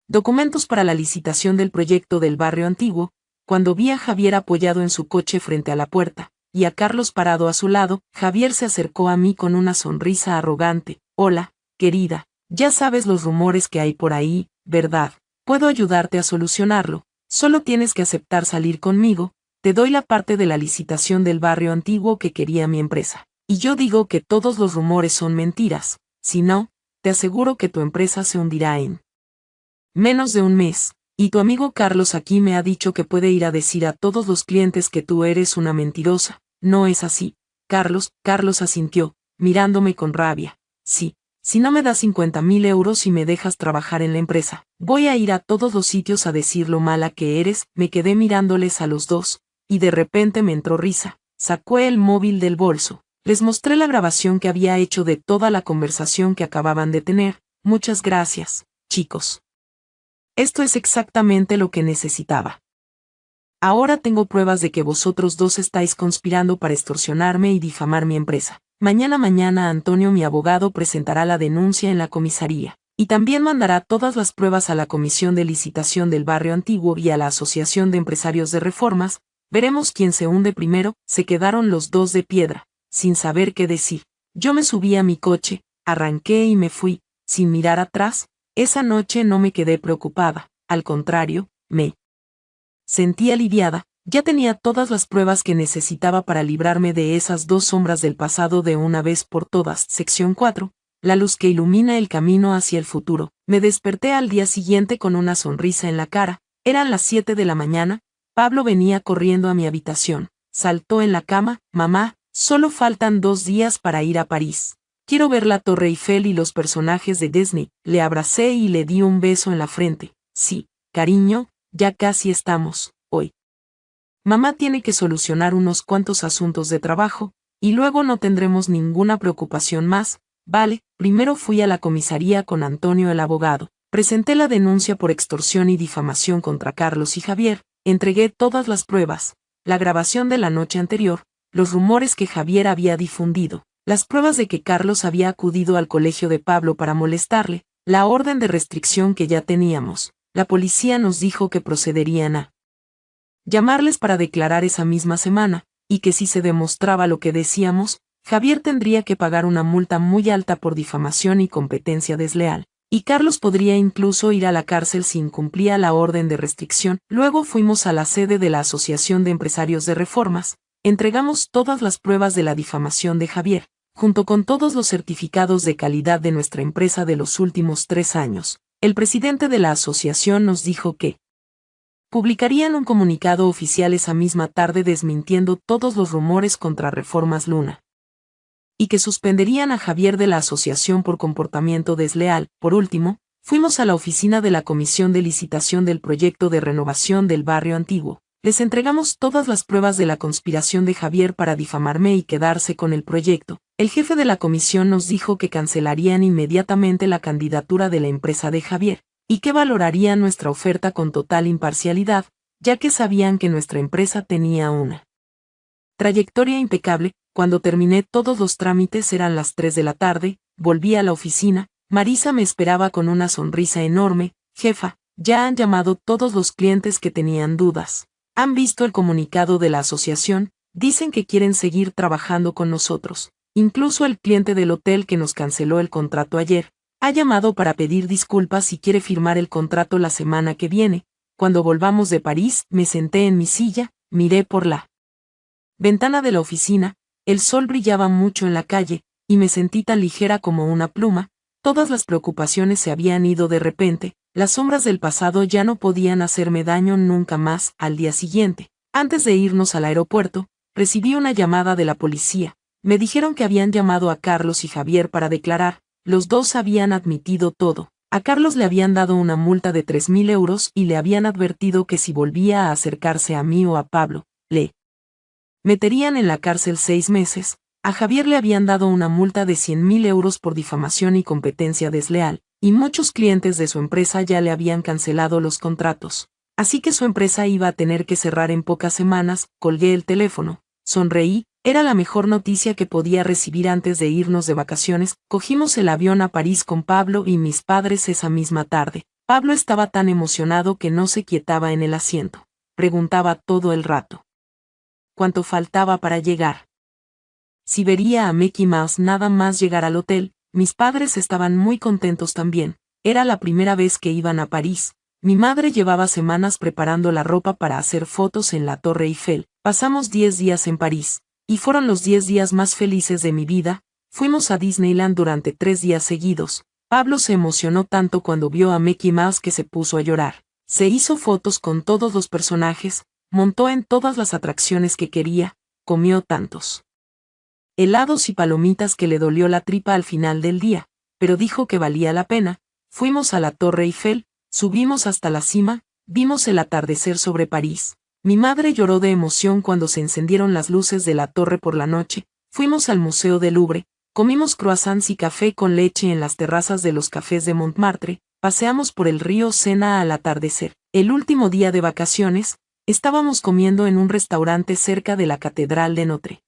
documentos para la licitación del proyecto del barrio antiguo, cuando vi a Javier apoyado en su coche frente a la puerta, y a Carlos parado a su lado. Javier se acercó a mí con una sonrisa arrogante. Hola, querida, ya sabes los rumores que hay por ahí, ¿verdad? Puedo ayudarte a solucionarlo, solo tienes que aceptar salir conmigo, te doy la parte de la licitación del barrio antiguo que quería mi empresa. Y yo digo que todos los rumores son mentiras, si no, te aseguro que tu empresa se hundirá en menos de un mes, y tu amigo Carlos aquí me ha dicho que puede ir a decir a todos los clientes que tú eres una mentirosa. ¿No es así, Carlos? Carlos asintió, mirándome con rabia. Sí, si no me das 50.000 euros y me dejas trabajar en la empresa, voy a ir a todos los sitios a decir lo mala que eres. Me quedé mirándoles a los dos, y de repente me entró risa. Sacó el móvil del bolso. Les mostré la grabación que había hecho de toda la conversación que acababan de tener. Muchas gracias, chicos. Esto es exactamente lo que necesitaba. Ahora tengo pruebas de que vosotros dos estáis conspirando para extorsionarme y difamar mi empresa. Mañana Antonio, mi abogado, presentará la denuncia en la comisaría, y también mandará todas las pruebas a la Comisión de Licitación del Barrio Antiguo y a la Asociación de Empresarios de Reformas. Veremos quién se hunde primero. Se quedaron los dos de piedra, sin saber qué decir. Yo me subí a mi coche, arranqué y me fui, sin mirar atrás. Esa noche no me quedé preocupada, al contrario, me sentí aliviada. Ya tenía todas las pruebas que necesitaba para librarme de esas dos sombras del pasado de una vez por todas. Sección 4. La luz que ilumina el camino hacia el futuro. Me desperté al día siguiente con una sonrisa en la cara. Eran las 7 de la mañana. Pablo venía corriendo a mi habitación. Saltó en la cama. Mamá, solo faltan 2 días para ir a París. Quiero ver la Torre Eiffel y los personajes de Disney. Le abracé y le di un beso en la frente. Sí, cariño, ya casi estamos, hoy. Mamá tiene que solucionar unos cuantos asuntos de trabajo, y luego no tendremos ninguna preocupación más. Vale, primero fui a la comisaría con Antonio el abogado. Presenté la denuncia por extorsión y difamación contra Carlos y Javier. Entregué todas las pruebas, la grabación de la noche anterior, los rumores que Javier había difundido, las pruebas de que Carlos había acudido al colegio de Pablo para molestarle, la orden de restricción que ya teníamos. La policía nos dijo que procederían a llamarles para declarar esa misma semana, y que si se demostraba lo que decíamos, Javier tendría que pagar una multa muy alta por difamación y competencia desleal, y Carlos podría incluso ir a la cárcel si incumplía la orden de restricción. Luego fuimos a la sede de la Asociación de Empresarios de Reformas, entregamos todas las pruebas de la difamación de Javier, junto con todos los certificados de calidad de nuestra empresa de los últimos 3 años. El presidente de la asociación nos dijo que publicarían un comunicado oficial esa misma tarde desmintiendo todos los rumores contra Reformas Luna, y que suspenderían a Javier de la asociación por comportamiento desleal. Por último, fuimos a la oficina de la Comisión de Licitación del proyecto de renovación del Barrio Antiguo. Les entregamos todas las pruebas de la conspiración de Javier para difamarme y quedarse con el proyecto. El jefe de la comisión nos dijo que cancelarían inmediatamente la candidatura de la empresa de Javier, y que valorarían nuestra oferta con total imparcialidad, ya que sabían que nuestra empresa tenía una trayectoria impecable. Cuando terminé todos los trámites eran las 3 de la tarde, volví a la oficina. Marisa me esperaba con una sonrisa enorme. Jefa, ya han llamado todos los clientes que tenían dudas. Han visto el comunicado de la asociación, dicen que quieren seguir trabajando con nosotros. Incluso el cliente del hotel que nos canceló el contrato ayer ha llamado para pedir disculpas y quiere firmar el contrato la semana que viene. Cuando volvamos de París, me senté en mi silla, miré por la ventana de la oficina. El sol brillaba mucho en la calle, y me sentí tan ligera como una pluma. Todas las preocupaciones se habían ido de repente, las sombras del pasado ya no podían hacerme daño nunca más. Al día siguiente, antes de irnos al aeropuerto, recibí una llamada de la policía. Me dijeron que habían llamado a Carlos y Javier para declarar. Los dos habían admitido todo. A Carlos le habían dado una multa de 3.000 euros y le habían advertido que si volvía a acercarse a mí o a Pablo, le meterían en la cárcel 6 meses. A Javier le habían dado una multa de 100.000 euros por difamación y competencia desleal, y muchos clientes de su empresa ya le habían cancelado los contratos. Así que su empresa iba a tener que cerrar en pocas semanas. Colgué el teléfono, sonreí. Era la mejor noticia que podía recibir antes de irnos de vacaciones. Cogimos el avión a París con Pablo y mis padres esa misma tarde. Pablo estaba tan emocionado que no se quietaba en el asiento. Preguntaba todo el rato cuánto faltaba para llegar. Si vería a Mickey Mouse nada más llegar al hotel. Mis padres estaban muy contentos también. Era la primera vez que iban a París. Mi madre llevaba semanas preparando la ropa para hacer fotos en la Torre Eiffel. Pasamos 10 días en París. y fueron los 10 días más felices de mi vida. Fuimos a Disneyland durante 3 días seguidos. Pablo se emocionó tanto cuando vio a Mickey Mouse que se puso a llorar. Se hizo fotos con todos los personajes, montó en todas las atracciones que quería, comió tantos helados y palomitas que le dolió la tripa al final del día, pero dijo que valía la pena. Fuimos a la Torre Eiffel, subimos hasta la cima, vimos el atardecer sobre París. Mi madre lloró de emoción cuando se encendieron las luces de la torre por la noche. Fuimos al Museo del Louvre, comimos croissants y café con leche en las terrazas de los cafés de Montmartre, paseamos por el río Sena al atardecer. El último día de vacaciones, estábamos comiendo en un restaurante cerca de la Catedral de Notre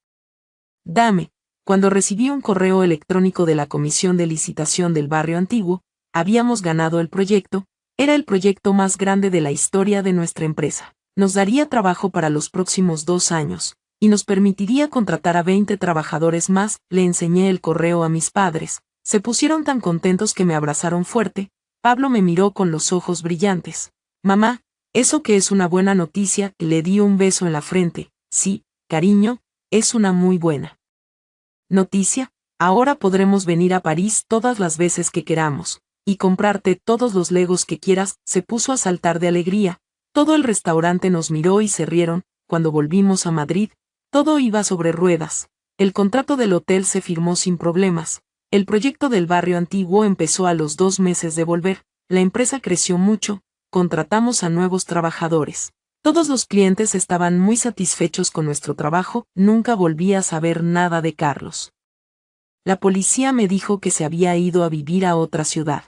Dame. Cuando recibí un correo electrónico de la Comisión de Licitación del Barrio Antiguo, habíamos ganado el proyecto, era el proyecto más grande de la historia de nuestra empresa. Nos daría trabajo para los próximos 2 años, y nos permitiría contratar a 20 trabajadores más. Le enseñé el correo a mis padres, se pusieron tan contentos que me abrazaron fuerte. Pablo me miró con los ojos brillantes. Mamá, eso que es una buena noticia. Le di un beso en la frente. Sí, cariño, es una muy buena noticia. Ahora podremos venir a París todas las veces que queramos, y comprarte todos los legos que quieras. Se puso a saltar de alegría. Todo el restaurante nos miró y se rieron. Cuando volvimos a Madrid, todo iba sobre ruedas. El contrato del hotel se firmó sin problemas. El proyecto del Barrio Antiguo empezó a los 2 meses de volver. La empresa creció mucho, contratamos a nuevos trabajadores. Todos los clientes estaban muy satisfechos con nuestro trabajo. Nunca volví a saber nada de Carlos. La policía me dijo que se había ido a vivir a otra ciudad,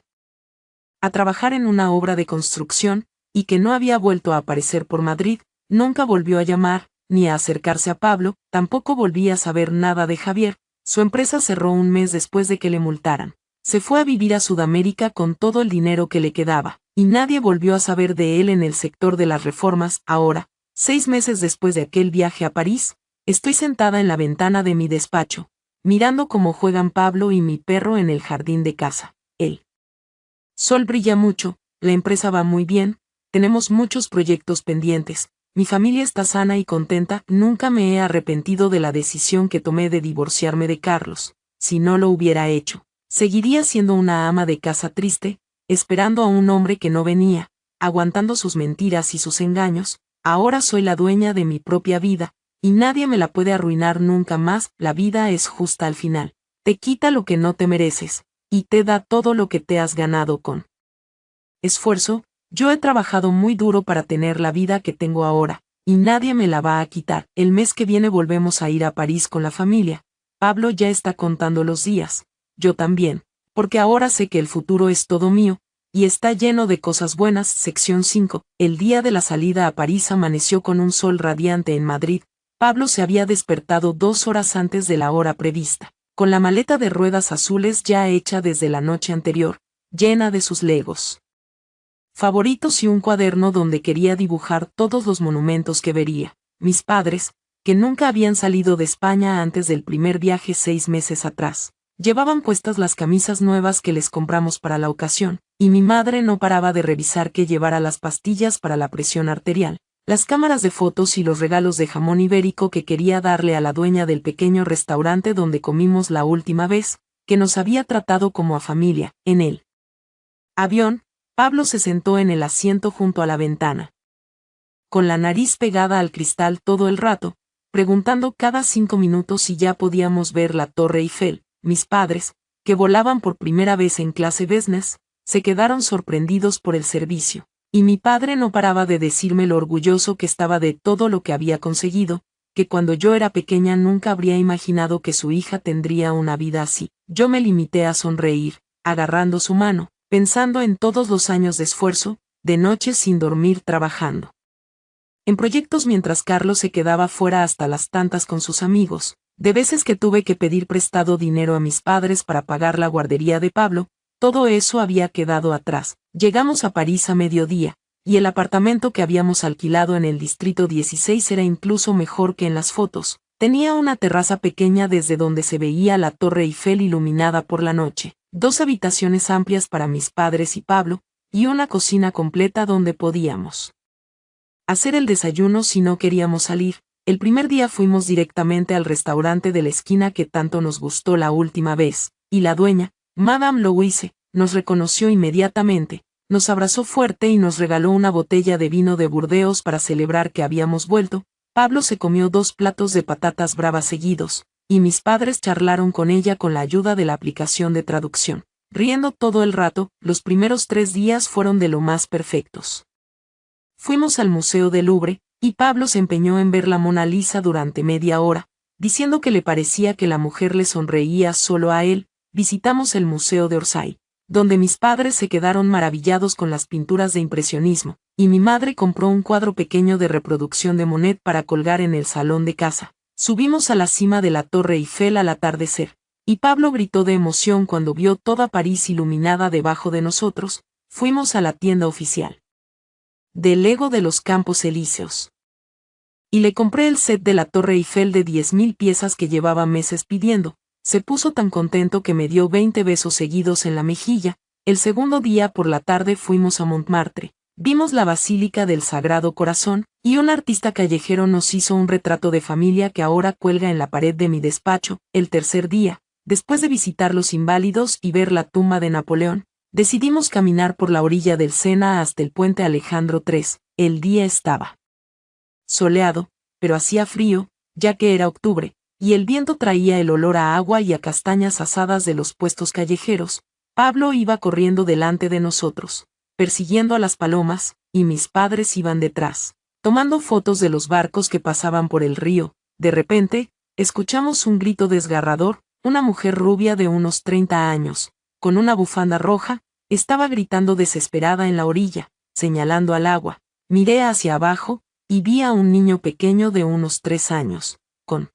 a trabajar en una obra de construcción, y que no había vuelto a aparecer por Madrid. Nunca volvió a llamar, ni a acercarse a Pablo. Tampoco volví a saber nada de Javier. Su empresa cerró un mes después de que le multaran. Se fue a vivir a Sudamérica con todo el dinero que le quedaba, y nadie volvió a saber de él en el sector de las reformas. Ahora, 6 meses después de aquel viaje a París, estoy sentada en la ventana de mi despacho, mirando cómo juegan Pablo y mi perro en el jardín de casa. El sol brilla mucho, la empresa va muy bien, tenemos muchos proyectos pendientes, mi familia está sana y contenta. Nunca me he arrepentido de la decisión que tomé de divorciarme de Carlos. Si no lo hubiera hecho, seguiría siendo una ama de casa triste, esperando a un hombre que no venía, aguantando sus mentiras y sus engaños. Ahora soy la dueña de mi propia vida, y nadie me la puede arruinar nunca más. La vida es justa al final. Te quita lo que no te mereces, y te da todo lo que te has ganado con esfuerzo. Yo he trabajado muy duro para tener la vida que tengo ahora, y nadie me la va a quitar. El mes que viene volvemos a ir a París con la familia. Pablo ya está contando los días. Yo también, porque ahora sé que el futuro es todo mío, y está lleno de cosas buenas. Sección 5. El día de la salida a París amaneció con un sol radiante en Madrid. Pablo se había despertado 2 horas antes de la hora prevista, con la maleta de ruedas azules ya hecha desde la noche anterior, llena de sus legos favoritos y un cuaderno donde quería dibujar todos los monumentos que vería. Mis padres, que nunca habían salido de España antes del primer viaje 6 meses atrás, llevaban puestas las camisas nuevas que les compramos para la ocasión, y mi madre no paraba de revisar que llevara las pastillas para la presión arterial, las cámaras de fotos y los regalos de jamón ibérico que quería darle a la dueña del pequeño restaurante donde comimos la última vez, que nos había tratado como a familia. En el avión, Pablo se sentó en el asiento junto a la ventana, con la nariz pegada al cristal todo el rato, preguntando cada 5 minutos si ya podíamos ver la Torre Eiffel. Mis padres, que volaban por primera vez en clase business, se quedaron sorprendidos por el servicio, y mi padre no paraba de decirme lo orgulloso que estaba de todo lo que había conseguido, que cuando yo era pequeña nunca habría imaginado que su hija tendría una vida así. Yo me limité a sonreír, agarrando su mano, pensando en todos los años de esfuerzo, de noches sin dormir trabajando en proyectos mientras Carlos se quedaba fuera hasta las tantas con sus amigos, de veces que tuve que pedir prestado dinero a mis padres para pagar la guardería de Pablo. Todo eso había quedado atrás. Llegamos a París a mediodía, y el apartamento que habíamos alquilado en el distrito 16 era incluso mejor que en las fotos. Tenía una terraza pequeña desde donde se veía la Torre Eiffel iluminada por la noche, 2 habitaciones amplias para mis padres y Pablo, y una cocina completa donde podíamos hacer el desayuno si no queríamos salir. El primer día fuimos directamente al restaurante de la esquina que tanto nos gustó la última vez, y la dueña, Madame Louise, nos reconoció inmediatamente, nos abrazó fuerte y nos regaló una botella de vino de Burdeos para celebrar que habíamos vuelto. Pablo se comió 2 platos de patatas bravas seguidos, y mis padres charlaron con ella con la ayuda de la aplicación de traducción. Riendo todo el rato, los primeros 3 días fueron de lo más perfectos. Fuimos al Museo del Louvre, y Pablo se empeñó en ver la Mona Lisa durante media hora, diciendo que le parecía que la mujer le sonreía solo a él. Visitamos el Museo de Orsay, donde mis padres se quedaron maravillados con las pinturas de impresionismo, y mi madre compró un cuadro pequeño de reproducción de Monet para colgar en el salón de casa. Subimos a la cima de la Torre Eiffel al atardecer, y Pablo gritó de emoción cuando vio toda París iluminada debajo de nosotros. Fuimos a la tienda oficial del Lego de los Campos Elíseos, y le compré el set de la Torre Eiffel de 10.000 piezas que llevaba meses pidiendo. Se puso tan contento que me dio 20 besos seguidos en la mejilla. El segundo día por la tarde fuimos a Montmartre, vimos la Basílica del Sagrado Corazón, y un artista callejero nos hizo un retrato de familia que ahora cuelga en la pared de mi despacho. El tercer día, después de visitar los Inválidos y ver la tumba de Napoleón, decidimos caminar por la orilla del Sena hasta el puente Alejandro III. El día estaba soleado, pero hacía frío, ya que era octubre, y el viento traía el olor a agua y a castañas asadas de los puestos callejeros. Pablo iba corriendo delante de nosotros, persiguiendo a las palomas, y mis padres iban detrás, tomando fotos de los barcos que pasaban por el río. De repente, escuchamos un grito desgarrador. Una mujer rubia de unos 30 años, con una bufanda roja, estaba gritando desesperada en la orilla, señalando al agua. Miré hacia abajo, y vi a un niño pequeño de unos 3 años, con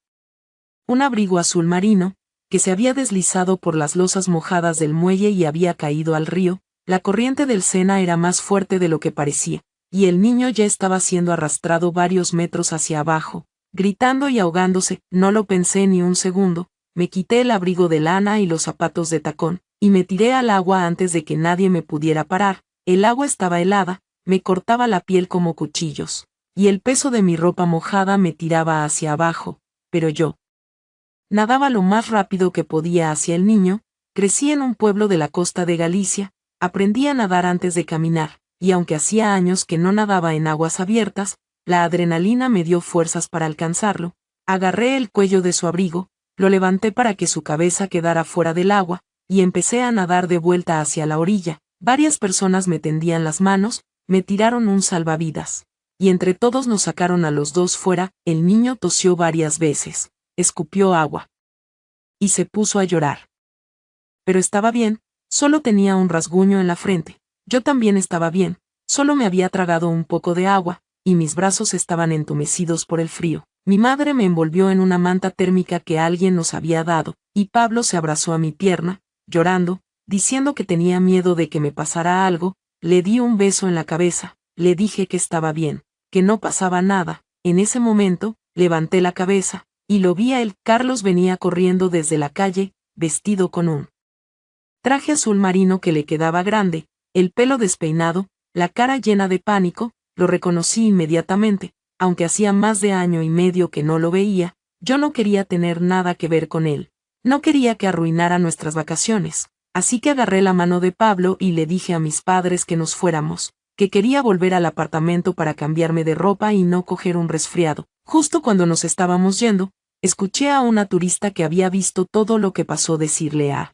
un abrigo azul marino, que se había deslizado por las losas mojadas del muelle y había caído al río. La corriente del Sena era más fuerte de lo que parecía, y el niño ya estaba siendo arrastrado varios metros hacia abajo, gritando y ahogándose. No lo pensé ni un segundo, me quité el abrigo de lana y los zapatos de tacón, y me tiré al agua antes de que nadie me pudiera parar. El agua estaba helada, me cortaba la piel como cuchillos, y el peso de mi ropa mojada me tiraba hacia abajo, pero yo nadaba lo más rápido que podía hacia el niño. Crecí en un pueblo de la costa de Galicia, aprendí a nadar antes de caminar, y aunque hacía años que no nadaba en aguas abiertas, la adrenalina me dio fuerzas para alcanzarlo. Agarré el cuello de su abrigo, lo levanté para que su cabeza quedara fuera del agua, y empecé a nadar de vuelta hacia la orilla. Varias personas me tendían las manos, me tiraron un salvavidas, y entre todos nos sacaron a los dos fuera. El niño tosió varias veces, escupió agua, y se puso a llorar. Pero estaba bien, solo tenía un rasguño en la frente. Yo también estaba bien, solo me había tragado un poco de agua, y mis brazos estaban entumecidos por el frío. Mi madre me envolvió en una manta térmica que alguien nos había dado, y Pablo se abrazó a mi pierna, llorando, diciendo que tenía miedo de que me pasara algo. Le di un beso en la cabeza, le dije que estaba bien, que no pasaba nada. En ese momento, levanté la cabeza, y lo vi a él. Carlos venía corriendo desde la calle, vestido con un traje azul marino que le quedaba grande, el pelo despeinado, la cara llena de pánico. Lo reconocí inmediatamente, aunque hacía más de año y medio que no lo veía. Yo no quería tener nada que ver con él, no quería que arruinara nuestras vacaciones, así que agarré la mano de Pablo y le dije a mis padres que nos fuéramos, que quería volver al apartamento para cambiarme de ropa y no coger un resfriado. Justo cuando nos estábamos yendo, escuché a una turista que había visto todo lo que pasó decirle a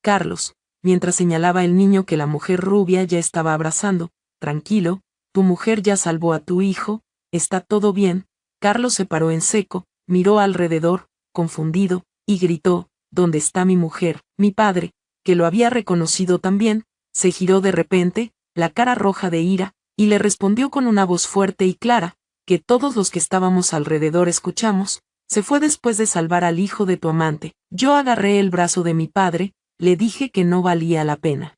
Carlos, mientras señalaba el niño que la mujer rubia ya estaba abrazando: tranquilo, tu mujer ya salvó a tu hijo, está todo bien. Carlos se paró en seco, miró alrededor, confundido, y gritó: ¿dónde está mi mujer? Mi padre, que lo había reconocido también, se giró de repente, la cara roja de ira, y le respondió con una voz fuerte y clara, que todos los que estábamos alrededor escuchamos: se fue después de salvar al hijo de tu amante. Yo agarré el brazo de mi padre, le dije que no valía la pena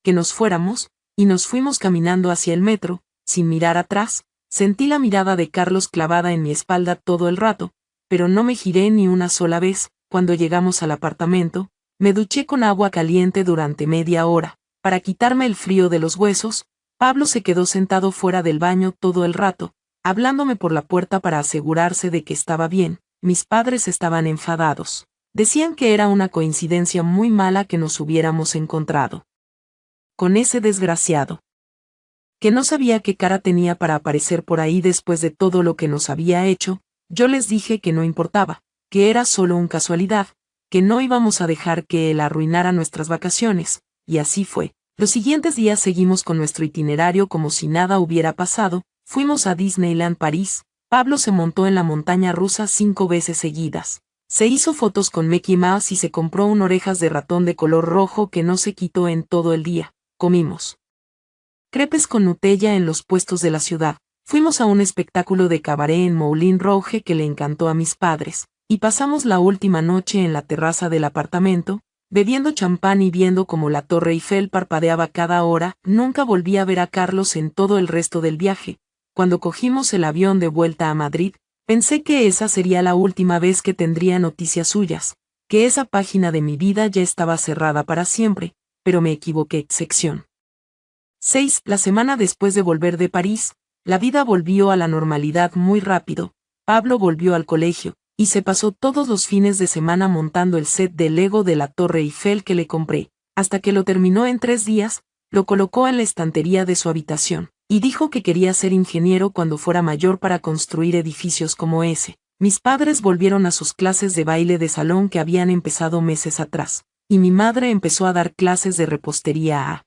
que nos fuéramos, y nos fuimos caminando hacia el metro. Sin mirar atrás, sentí la mirada de Carlos clavada en mi espalda todo el rato, pero no me giré ni una sola vez. Cuando llegamos al apartamento, me duché con agua caliente durante media hora, para quitarme el frío de los huesos. Pablo se quedó sentado fuera del baño todo el rato, hablándome por la puerta para asegurarse de que estaba bien. Mis padres estaban enfadados. Decían que era una coincidencia muy mala que nos hubiéramos encontrado con ese desgraciado, que no sabía qué cara tenía para aparecer por ahí después de todo lo que nos había hecho. Yo les dije que no importaba, que era solo una casualidad, que no íbamos a dejar que él arruinara nuestras vacaciones, y así fue. Los siguientes días seguimos con nuestro itinerario como si nada hubiera pasado. Fuimos a Disneyland París. Pablo se montó en la montaña rusa 5 veces seguidas. Se hizo fotos con Mickey Mouse y se compró orejas de ratón de color rojo que no se quitó en todo el día. Comimos crepes con Nutella en los puestos de la ciudad. Fuimos a un espectáculo de cabaret en Moulin Rouge que le encantó a mis padres, y pasamos la última noche en la terraza del apartamento, bebiendo champán y viendo cómo la Torre Eiffel parpadeaba cada hora. Nunca volví a ver a Carlos en todo el resto del viaje. Cuando cogimos el avión de vuelta a Madrid, pensé que esa sería la última vez que tendría noticias suyas, que esa página de mi vida ya estaba cerrada para siempre, pero me equivoqué. Sección 6. La semana después de volver de París, la vida volvió a la normalidad muy rápido. Pablo volvió al colegio, y se pasó todos los fines de semana montando el set de Lego de la Torre Eiffel que le compré, hasta que lo terminó en 3 días, lo colocó en la estantería de su habitación, y dijo que quería ser ingeniero cuando fuera mayor para construir edificios como ese. Mis padres volvieron a sus clases de baile de salón que habían empezado meses atrás, y mi madre empezó a dar clases de repostería a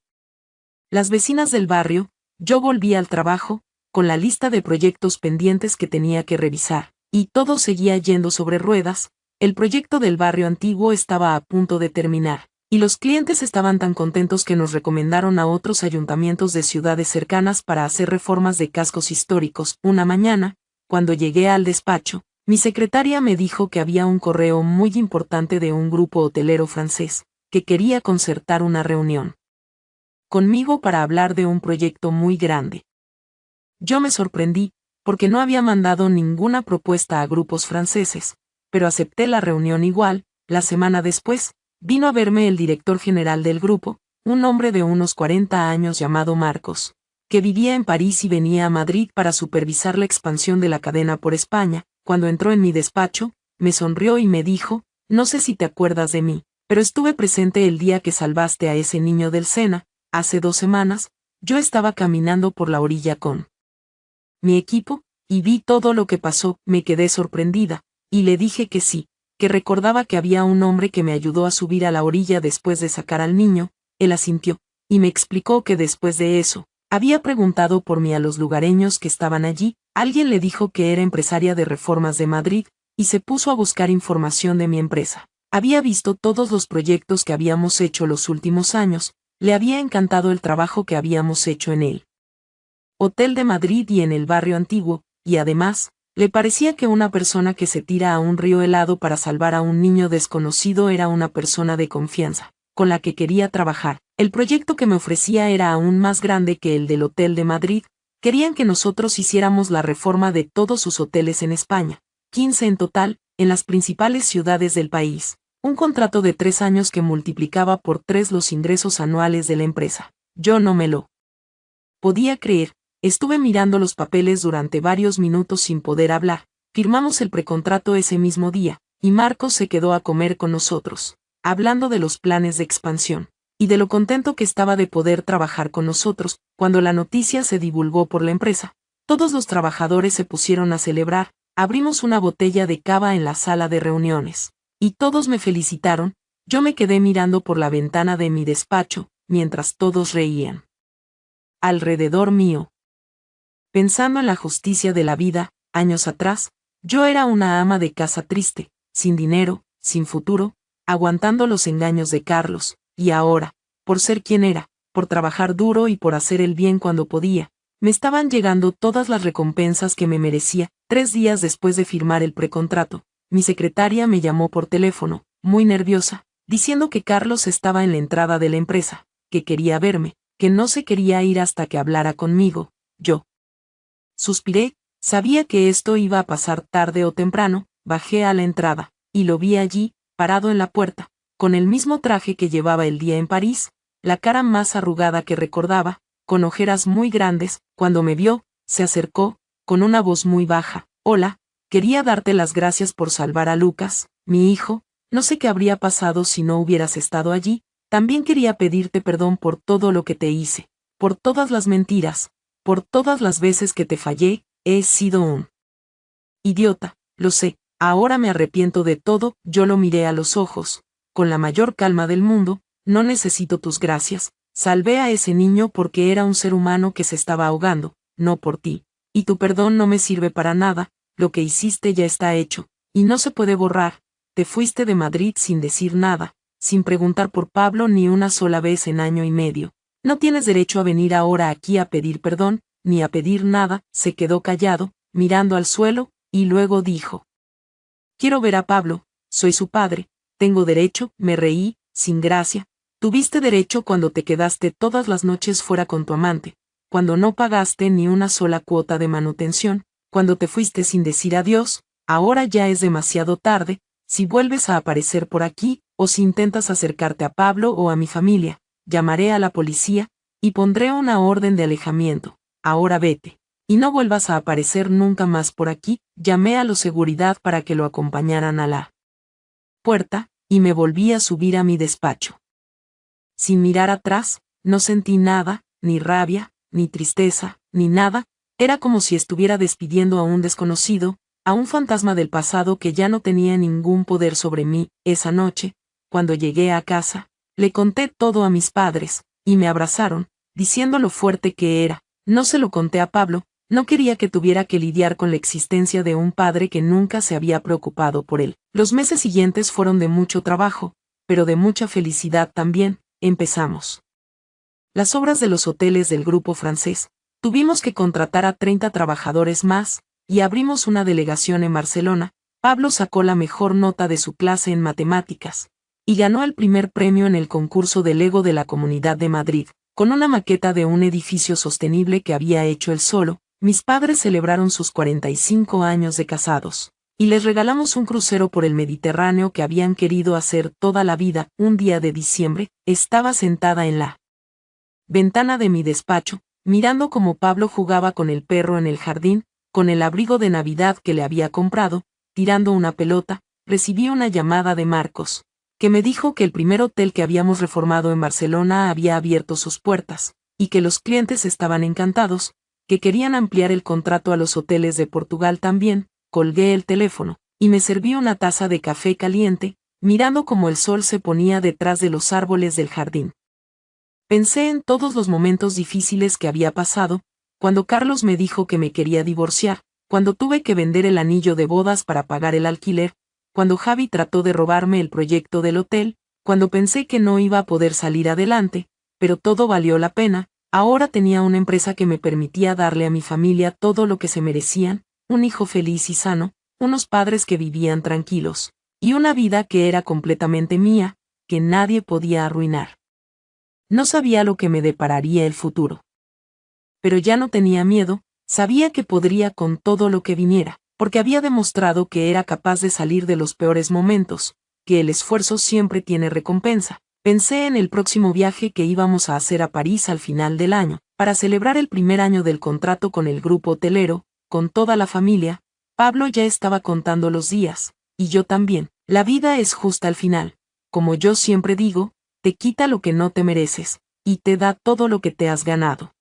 las vecinas del barrio. Yo volví al trabajo, con la lista de proyectos pendientes que tenía que revisar, y todo seguía yendo sobre ruedas. El proyecto del barrio antiguo estaba a punto de terminar, y los clientes estaban tan contentos que nos recomendaron a otros ayuntamientos de ciudades cercanas para hacer reformas de cascos históricos. Una mañana, cuando llegué al despacho, mi secretaria me dijo que había un correo muy importante de un grupo hotelero francés, que quería concertar una reunión conmigo para hablar de un proyecto muy grande. Yo me sorprendí, porque no había mandado ninguna propuesta a grupos franceses, pero acepté la reunión igual. La semana después, vino a verme el director general del grupo, un hombre de unos 40 años llamado Marcos, que vivía en París y venía a Madrid para supervisar la expansión de la cadena por España. Cuando entró en mi despacho, me sonrió y me dijo: no sé si te acuerdas de mí, pero estuve presente el día que salvaste a ese niño del Sena. Hace 2 semanas, yo estaba caminando por la orilla con mi equipo, y vi todo lo que pasó. Me quedé sorprendida, y le dije que sí, que recordaba que había un hombre que me ayudó a subir a la orilla después de sacar al niño. Él asintió, y me explicó que después de eso, había preguntado por mí a los lugareños que estaban allí. Alguien le dijo que era empresaria de Reformas de Madrid, y se puso a buscar información de mi empresa. Había visto todos los proyectos que habíamos hecho los últimos años. Le había encantado el trabajo que habíamos hecho en el Hotel de Madrid y en el barrio antiguo, y además, le parecía que una persona que se tira a un río helado para salvar a un niño desconocido era una persona de confianza, con la que quería trabajar. El proyecto que me ofrecía era aún más grande que el del Hotel de Madrid. Querían que nosotros hiciéramos la reforma de todos sus hoteles en España, 15 en total, en las principales ciudades del país. Un contrato de 3 años que multiplicaba por 3 los ingresos anuales de la empresa. Yo no me lo podía creer. Estuve mirando los papeles durante varios minutos sin poder hablar. Firmamos el precontrato ese mismo día, y Marcos se quedó a comer con nosotros, hablando de los planes de expansión, y de lo contento que estaba de poder trabajar con nosotros. Cuando la noticia se divulgó por la empresa, todos los trabajadores se pusieron a celebrar. Abrimos una botella de cava en la sala de reuniones, y todos me felicitaron. Yo me quedé mirando por la ventana de mi despacho, mientras todos reían alrededor mío, pensando en la justicia de la vida. Años atrás, yo era una ama de casa triste, sin dinero, sin futuro, aguantando los engaños de Carlos, y ahora, por ser quien era, por trabajar duro y por hacer el bien cuando podía, me estaban llegando todas las recompensas que me merecía. 3 días después de firmar el precontrato, mi secretaria me llamó por teléfono, muy nerviosa, diciendo que Carlos estaba en la entrada de la empresa, que quería verme, que no se quería ir hasta que hablara conmigo. Yo suspiré, sabía que esto iba a pasar tarde o temprano. Bajé a la entrada, y lo vi allí, parado en la puerta, con el mismo traje que llevaba el día en París, la cara más arrugada que recordaba, con ojeras muy grandes. Cuando me vio, se acercó, con una voz muy baja: «Hola, quería darte las gracias por salvar a Lucas, mi hijo, no sé qué habría pasado si no hubieras estado allí, también quería pedirte perdón por todo lo que te hice, por todas las mentiras, por todas las veces que te fallé, he sido un idiota, lo sé, ahora me arrepiento de todo». Yo lo miré a los ojos, con la mayor calma del mundo: «No necesito tus gracias, salvé a ese niño porque era un ser humano que se estaba ahogando, no por ti, y tu perdón no me sirve para nada, lo que hiciste ya está hecho, y no se puede borrar, te fuiste de Madrid sin decir nada, sin preguntar por Pablo ni una sola vez en año y medio, no tienes derecho a venir ahora aquí a pedir perdón, ni a pedir nada». Se quedó callado, mirando al suelo, y luego dijo: «Quiero ver a Pablo, soy su padre, tengo derecho». Me reí, sin gracia: «Tuviste derecho cuando te quedaste todas las noches fuera con tu amante, cuando no pagaste ni una sola cuota de manutención, cuando te fuiste sin decir adiós, ahora ya es demasiado tarde, si vuelves a aparecer por aquí, o si intentas acercarte a Pablo o a mi familia, llamaré a la policía, y pondré una orden de alejamiento, ahora vete. Y no vuelvas a aparecer nunca más por aquí». Llamé a los seguridad para que lo acompañaran a la puerta, y me volví a subir a mi despacho. Sin mirar atrás, no sentí nada, ni rabia, ni tristeza, ni nada, era como si estuviera despidiendo a un desconocido, a un fantasma del pasado que ya no tenía ningún poder sobre mí. Esa noche, cuando llegué a casa, le conté todo a mis padres, y me abrazaron, diciendo lo fuerte que era. No se lo conté a Pablo, no quería que tuviera que lidiar con la existencia de un padre que nunca se había preocupado por él. Los meses siguientes fueron de mucho trabajo, pero de mucha felicidad también. Empezamos las obras de los hoteles del grupo francés, tuvimos que contratar a 30 trabajadores más, y abrimos una delegación en Barcelona. Pablo sacó la mejor nota de su clase en matemáticas, y ganó el primer premio en el concurso de Lego de la Comunidad de Madrid, con una maqueta de un edificio sostenible que había hecho él solo. Mis padres celebraron sus 45 años de casados, y les regalamos un crucero por el Mediterráneo que habían querido hacer toda la vida. Un día de diciembre, estaba sentada en la ventana de mi despacho, mirando cómo Pablo jugaba con el perro en el jardín, con el abrigo de Navidad que le había comprado, tirando una pelota. Recibí una llamada de Marcos, que me dijo que el primer hotel que habíamos reformado en Barcelona había abierto sus puertas, y que los clientes estaban encantados, que querían ampliar el contrato a los hoteles de Portugal también. Colgué el teléfono, y me serví una taza de café caliente, mirando cómo el sol se ponía detrás de los árboles del jardín. Pensé en todos los momentos difíciles que había pasado, cuando Carlos me dijo que me quería divorciar, cuando tuve que vender el anillo de bodas para pagar el alquiler, cuando Javi trató de robarme el proyecto del hotel, cuando pensé que no iba a poder salir adelante, pero todo valió la pena. Ahora tenía una empresa que me permitía darle a mi familia todo lo que se merecían, un hijo feliz y sano, unos padres que vivían tranquilos, y una vida que era completamente mía, que nadie podía arruinar. No sabía lo que me depararía el futuro, pero ya no tenía miedo, sabía que podría con todo lo que viniera, porque había demostrado que era capaz de salir de los peores momentos, que el esfuerzo siempre tiene recompensa. Pensé en el próximo viaje que íbamos a hacer a París al final del año, para celebrar el primer año del contrato con el grupo hotelero, con toda la familia. Pablo ya estaba contando los días, y yo también. La vida es justa al final. Como yo siempre digo, te quita lo que no te mereces, y te da todo lo que te has ganado.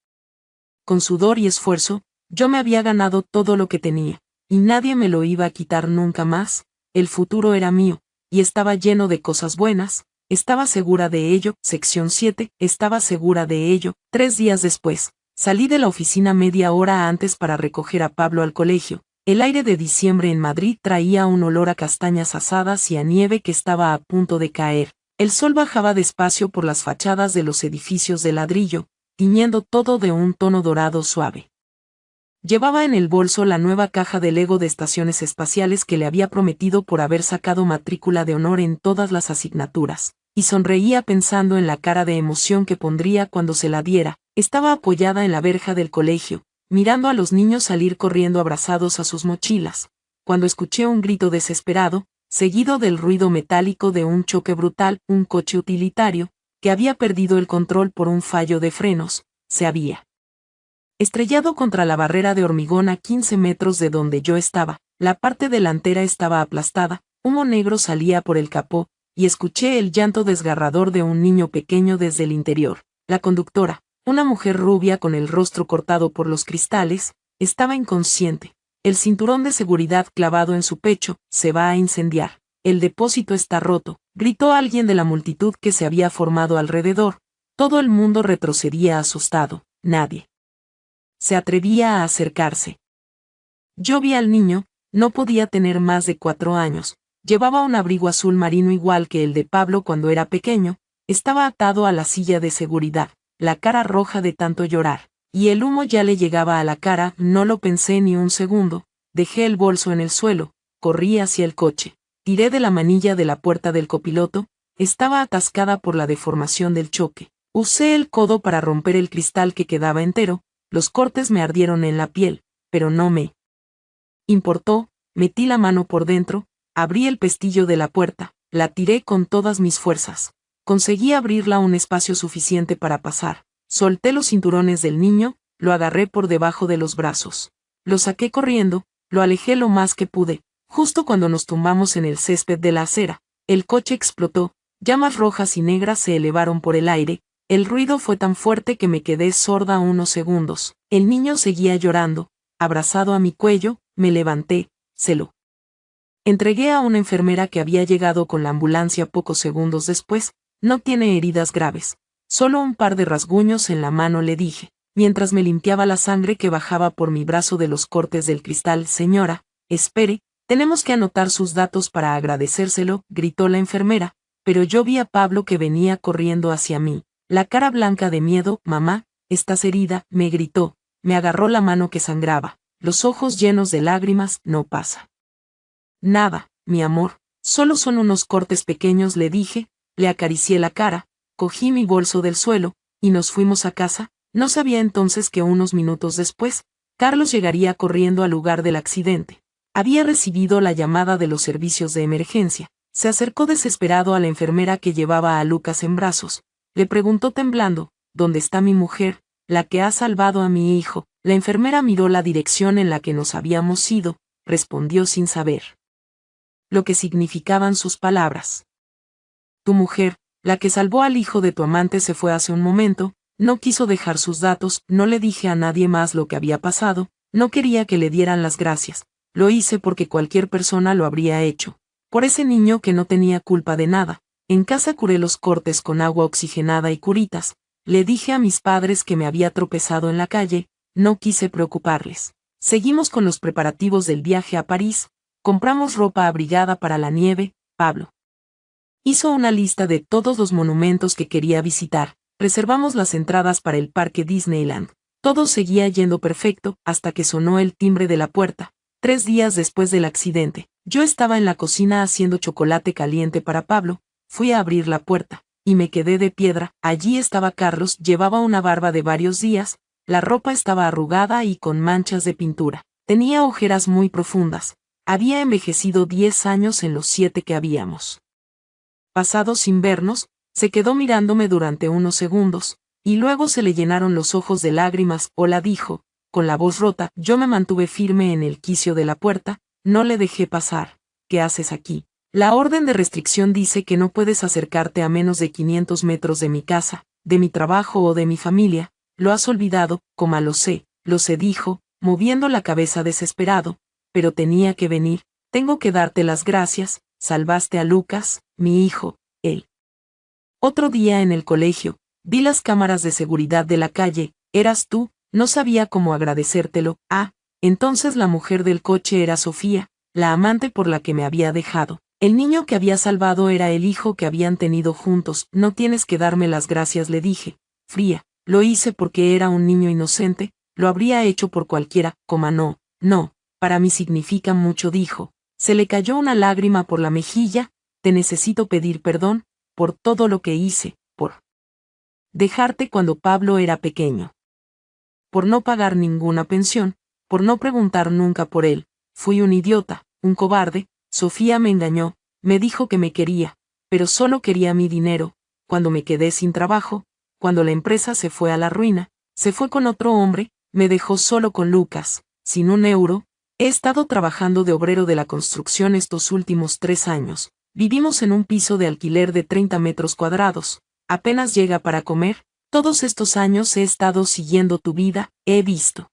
Con sudor y esfuerzo, yo me había ganado todo lo que tenía, y nadie me lo iba a quitar nunca más. El futuro era mío, y estaba lleno de cosas buenas. Estaba segura de ello. Sección 7. Estaba segura de ello. 3 días después, salí de la oficina media hora antes para recoger a Pablo al colegio. El aire de diciembre en Madrid traía un olor a castañas asadas y a nieve que estaba a punto de caer. El sol bajaba despacio por las fachadas de los edificios de ladrillo, tiñendo todo de un tono dorado suave. Llevaba en el bolso la nueva caja de Lego de estaciones espaciales que le había prometido por haber sacado matrícula de honor en todas las asignaturas, y sonreía pensando en la cara de emoción que pondría cuando se la diera. Estaba apoyada en la verja del colegio, mirando a los niños salir corriendo abrazados a sus mochilas, cuando escuché un grito desesperado, seguido del ruido metálico de un choque brutal. Un coche utilitario, que había perdido el control por un fallo de frenos, se había Estrellado contra la barrera de hormigón a 15 metros de donde yo estaba, la parte delantera estaba aplastada, humo negro salía por el capó, y escuché el llanto desgarrador de un niño pequeño desde el interior. La conductora, una mujer rubia con el rostro cortado por los cristales, estaba inconsciente. El cinturón de seguridad clavado en su pecho, se va a incendiar. El depósito está roto, gritó alguien de la multitud que se había formado alrededor. Todo el mundo retrocedía asustado, nadie se atrevía a acercarse. Yo vi al niño, no podía tener más de 4 años, llevaba un abrigo azul marino igual que el de Pablo cuando era pequeño, estaba atado a la silla de seguridad, la cara roja de tanto llorar, y el humo ya le llegaba a la cara. No lo pensé ni un segundo, dejé el bolso en el suelo, corrí hacia el coche, tiré de la manilla de la puerta del copiloto, estaba atascada por la deformación del choque, usé el codo para romper el cristal que quedaba entero. Los cortes me ardieron en la piel, pero no me importó, metí la mano por dentro, abrí el pestillo de la puerta, la tiré con todas mis fuerzas. Conseguí abrirla un espacio suficiente para pasar. Solté los cinturones del niño, lo agarré por debajo de los brazos. Lo saqué corriendo, lo alejé lo más que pude. Justo cuando nos tumbamos en el césped de la acera, el coche explotó, llamas rojas y negras se elevaron por el aire. El ruido fue tan fuerte que me quedé sorda unos segundos. El niño seguía llorando, abrazado a mi cuello, me levanté, se lo entregué a una enfermera que había llegado con la ambulancia pocos segundos después. No tiene heridas graves, solo un par de rasguños en la mano, le dije, mientras me limpiaba la sangre que bajaba por mi brazo de los cortes del cristal. Señora, espere, tenemos que anotar sus datos para agradecérselo, gritó la enfermera, pero yo vi a Pablo que venía corriendo hacia mí. La cara blanca de miedo. Mamá, estás herida, me gritó, me agarró la mano que sangraba, los ojos llenos de lágrimas. No pasa nada, mi amor, solo son unos cortes pequeños, le dije, le acaricié la cara, cogí mi bolso del suelo, y nos fuimos a casa. No sabía entonces que unos minutos después, Carlos llegaría corriendo al lugar del accidente. Había recibido la llamada de los servicios de emergencia, se acercó desesperado a la enfermera que llevaba a Lucas en brazos. Le preguntó temblando, ¿dónde está mi mujer, la que ha salvado a mi hijo? La enfermera miró la dirección en la que nos habíamos ido, respondió sin saber lo que significaban sus palabras. Tu mujer, la que salvó al hijo de tu amante, se fue hace un momento, no quiso dejar sus datos. No le dije a nadie más lo que había pasado, no quería que le dieran las gracias, lo hice porque cualquier persona lo habría hecho. Por ese niño que no tenía culpa de nada. En casa curé los cortes con agua oxigenada y curitas. Le dije a mis padres que me había tropezado en la calle, no quise preocuparles. Seguimos con los preparativos del viaje a París, compramos ropa abrigada para la nieve. Pablo hizo una lista de todos los monumentos que quería visitar, reservamos las entradas para el parque Disneyland. Todo seguía yendo perfecto, hasta que sonó el timbre de la puerta. 3 días después del accidente, yo estaba en la cocina haciendo chocolate caliente para Pablo. Fui a abrir la puerta, y me quedé de piedra. Allí estaba Carlos, llevaba una barba de varios días, la ropa estaba arrugada y con manchas de pintura. Tenía ojeras muy profundas. Había envejecido 10 años en los 7 que habíamos pasado sin vernos. Se quedó mirándome durante unos segundos, y luego se le llenaron los ojos de lágrimas. Hola, dijo, con la voz rota. Yo me mantuve firme en el quicio de la puerta, no le dejé pasar. ¿Qué haces aquí? La orden de restricción dice que no puedes acercarte a menos de 500 metros de mi casa, de mi trabajo o de mi familia. Lo has olvidado. Coma, lo sé, dijo, moviendo la cabeza desesperado, pero tenía que venir. Tengo que darte las gracias, salvaste a Lucas, mi hijo. Él. Otro día en el colegio, vi las cámaras de seguridad de la calle. Eras tú, no sabía cómo agradecértelo. Ah, entonces la mujer del coche era Sofía, la amante por la que me había dejado. El niño que había salvado era el hijo que habían tenido juntos. No tienes que darme las gracias, le dije, fría. Lo hice porque era un niño inocente, lo habría hecho por cualquiera. Coma, no, para mí significa mucho, dijo. Se le cayó una lágrima por la mejilla. Te necesito pedir perdón por todo lo que hice, por dejarte cuando Pablo era pequeño, por no pagar ninguna pensión, por no preguntar nunca por él. Fui un idiota, un cobarde. Sofía me engañó, me dijo que me quería, pero solo quería mi dinero. Cuando me quedé sin trabajo, cuando la empresa se fue a la ruina, se fue con otro hombre, me dejó solo con Lucas, sin un euro. He estado trabajando de obrero de la construcción estos últimos 3 años. Vivimos en un piso de alquiler de 30 metros cuadrados. Apenas llega para comer. Todos estos años he estado siguiendo tu vida, he visto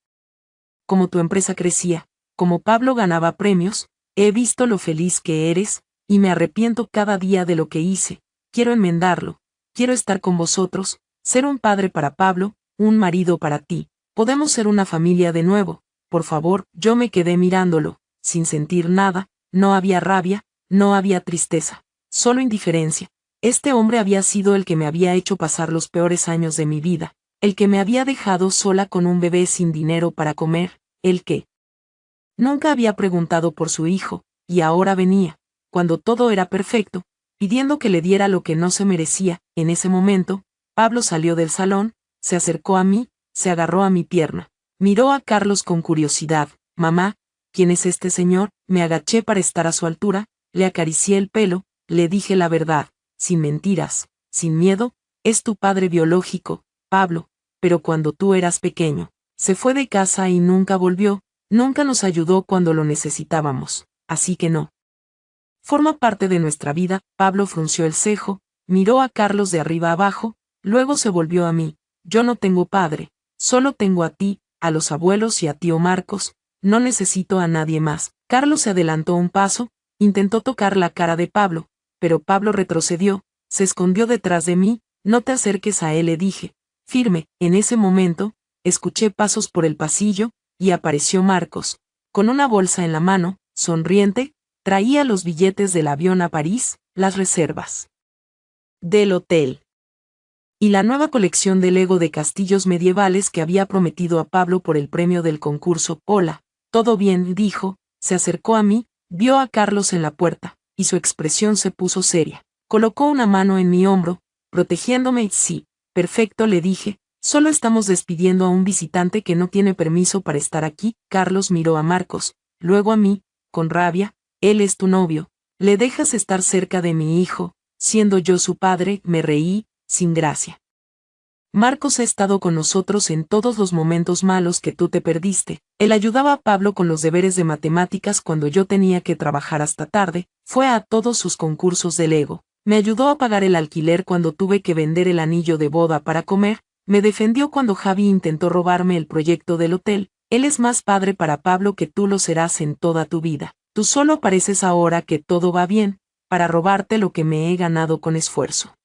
cómo tu empresa crecía, cómo Pablo ganaba premios, he visto lo feliz que eres, y me arrepiento cada día de lo que hice. Quiero enmendarlo. Quiero estar con vosotros, ser un padre para Pablo, un marido para ti. Podemos ser una familia de nuevo. Por favor. Yo me quedé mirándolo, sin sentir nada. No había rabia, no había tristeza, solo indiferencia. Este hombre había sido el que me había hecho pasar los peores años de mi vida, el que me había dejado sola con un bebé sin dinero para comer, el que nunca había preguntado por su hijo, y ahora venía, cuando todo era perfecto, pidiendo que le diera lo que no se merecía. En ese momento, Pablo salió del salón, se acercó a mí, se agarró a mi pierna. Miró a Carlos con curiosidad. Mamá, ¿quién es este señor? Me agaché para estar a su altura, le acaricié el pelo, le dije la verdad, sin mentiras, sin miedo. Es tu padre biológico, Pablo, pero cuando tú eras pequeño, se fue de casa y nunca volvió, nunca nos ayudó cuando lo necesitábamos, así que no forma parte de nuestra vida. Pablo frunció el cejo, miró a Carlos de arriba abajo, luego se volvió a mí. Yo no tengo padre, solo tengo a ti, a los abuelos y a tío Marcos, no necesito a nadie más. Carlos se adelantó un paso, intentó tocar la cara de Pablo, pero Pablo retrocedió, se escondió detrás de mí. No te acerques a él, le dije, firme. En ese momento, escuché pasos por el pasillo, y apareció Marcos, con una bolsa en la mano, sonriente. Traía los billetes del avión a París, las reservas del hotel y la nueva colección de Lego de castillos medievales que había prometido a Pablo por el premio del concurso. Hola, ¿todo bien?, dijo. Se acercó a mí, vio a Carlos en la puerta, y su expresión se puso seria. Colocó una mano en mi hombro, protegiéndome. Sí, perfecto, le dije, solo estamos despidiendo a un visitante que no tiene permiso para estar aquí. Carlos miró a Marcos, luego a mí, con rabia. Él es tu novio, ¿le dejas estar cerca de mi hijo, siendo yo su padre? Me reí, sin gracia. Marcos ha estado con nosotros en todos los momentos malos que tú te perdiste. Él ayudaba a Pablo con los deberes de matemáticas cuando yo tenía que trabajar hasta tarde, fue a todos sus concursos de Lego, me ayudó a pagar el alquiler cuando tuve que vender el anillo de boda para comer, me defendió cuando Javi intentó robarme el proyecto del hotel. Él es más padre para Pablo que tú lo serás en toda tu vida. Tú solo apareces ahora que todo va bien, para robarte lo que me he ganado con esfuerzo.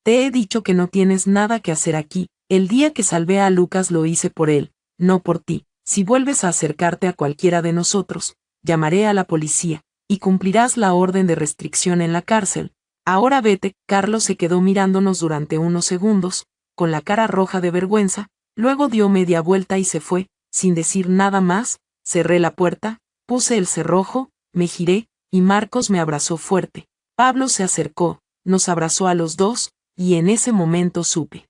Te he dicho que no tienes nada que hacer aquí. El día que salvé a Lucas lo hice por él, no por ti. Si vuelves a acercarte a cualquiera de nosotros, llamaré a la policía, y cumplirás la orden de restricción en la cárcel. Ahora vete. Carlos se quedó mirándonos durante unos segundos, con la cara roja de vergüenza, luego dio media vuelta y se fue, sin decir nada más. Cerré la puerta, puse el cerrojo, me giré, y Marcos me abrazó fuerte. Pablo se acercó, nos abrazó a los dos, y en ese momento supe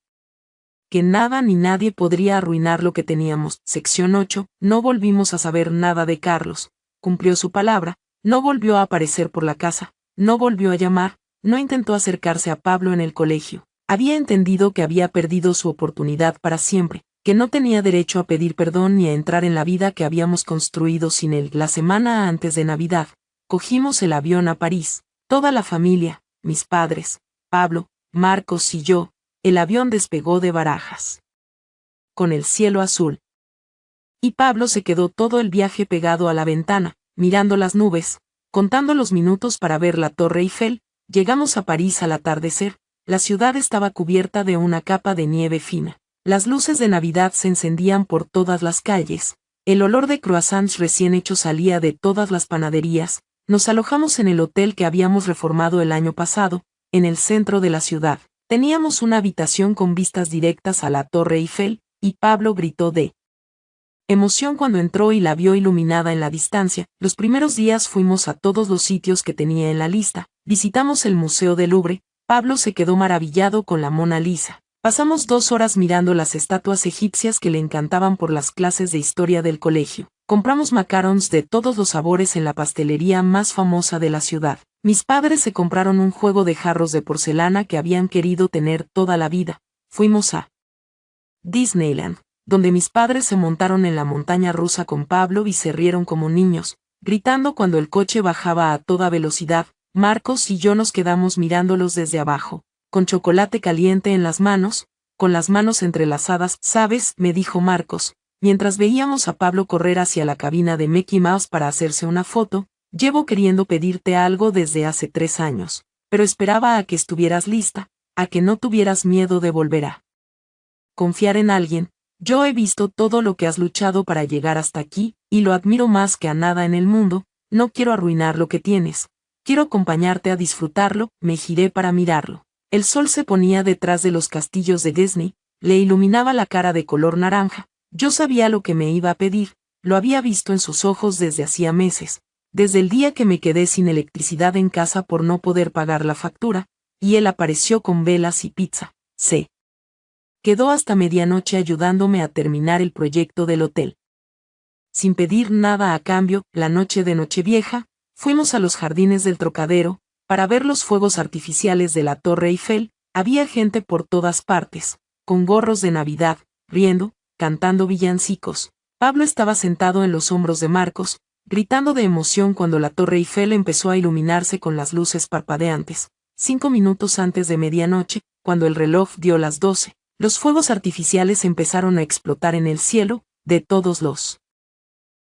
que nada ni nadie podría arruinar lo que teníamos. Sección 8. No volvimos a saber nada de Carlos. Cumplió su palabra, no volvió a aparecer por la casa, no volvió a llamar, no intentó acercarse a Pablo en el colegio. Había entendido que había perdido su oportunidad para siempre, que no tenía derecho a pedir perdón ni a entrar en la vida que habíamos construido sin él. La semana antes de Navidad, cogimos el avión a París, toda la familia, mis padres, Pablo, Marcos y yo. El avión despegó de Barajas, con el cielo azul. Y Pablo se quedó todo el viaje pegado a la ventana, mirando las nubes, contando los minutos para ver la Torre Eiffel. Llegamos a París al atardecer, la ciudad estaba cubierta de una capa de nieve fina. Las luces de Navidad se encendían por todas las calles, el olor de croissants recién hechos salía de todas las panaderías. Nos alojamos en el hotel que habíamos reformado el año pasado, en el centro de la ciudad. Teníamos una habitación con vistas directas a la Torre Eiffel, y Pablo gritó de emoción cuando entró y la vio iluminada en la distancia. Los primeros días fuimos a todos los sitios que tenía en la lista, visitamos el Museo del Louvre. Pablo se quedó maravillado con la Mona Lisa. Pasamos 2 horas mirando las estatuas egipcias que le encantaban por las clases de historia del colegio. Compramos macarons de todos los sabores en la pastelería más famosa de la ciudad. Mis padres se compraron un juego de jarros de porcelana que habían querido tener toda la vida. Fuimos a Disneyland. donde mis padres se montaron en la montaña rusa con Pablo y se rieron como niños, gritando cuando el coche bajaba a toda velocidad. Marcos y yo nos quedamos mirándolos desde abajo, con chocolate caliente en las manos, con las manos entrelazadas. ¿Sabes?, me dijo Marcos, mientras veíamos a Pablo correr hacia la cabina de Mickey Mouse para hacerse una foto. Llevo queriendo pedirte algo desde hace 3 años, pero esperaba a que estuvieras lista, a que no tuvieras miedo de volver a confiar en alguien. Yo he visto todo lo que has luchado para llegar hasta aquí, y lo admiro más que a nada en el mundo. No quiero arruinar lo que tienes. Quiero acompañarte a disfrutarlo. Me giré para mirarlo. El sol se ponía detrás de los castillos de Disney, le iluminaba la cara de color naranja. Yo sabía lo que me iba a pedir, lo había visto en sus ojos desde hacía meses, desde el día que me quedé sin electricidad en casa por no poder pagar la factura, y él apareció con velas y pizza. Se quedó hasta medianoche ayudándome a terminar el proyecto del hotel. Sin pedir nada a cambio, la noche de Nochevieja, fuimos a los jardines del Trocadero, para ver los fuegos artificiales de la Torre Eiffel. Había gente por todas partes, con gorros de Navidad, riendo, cantando villancicos. Pablo estaba sentado en los hombros de Marcos, gritando de emoción cuando la Torre Eiffel empezó a iluminarse con las luces parpadeantes. 5 minutos antes de medianoche, cuando el reloj dio las 12, los fuegos artificiales empezaron a explotar en el cielo, de todos los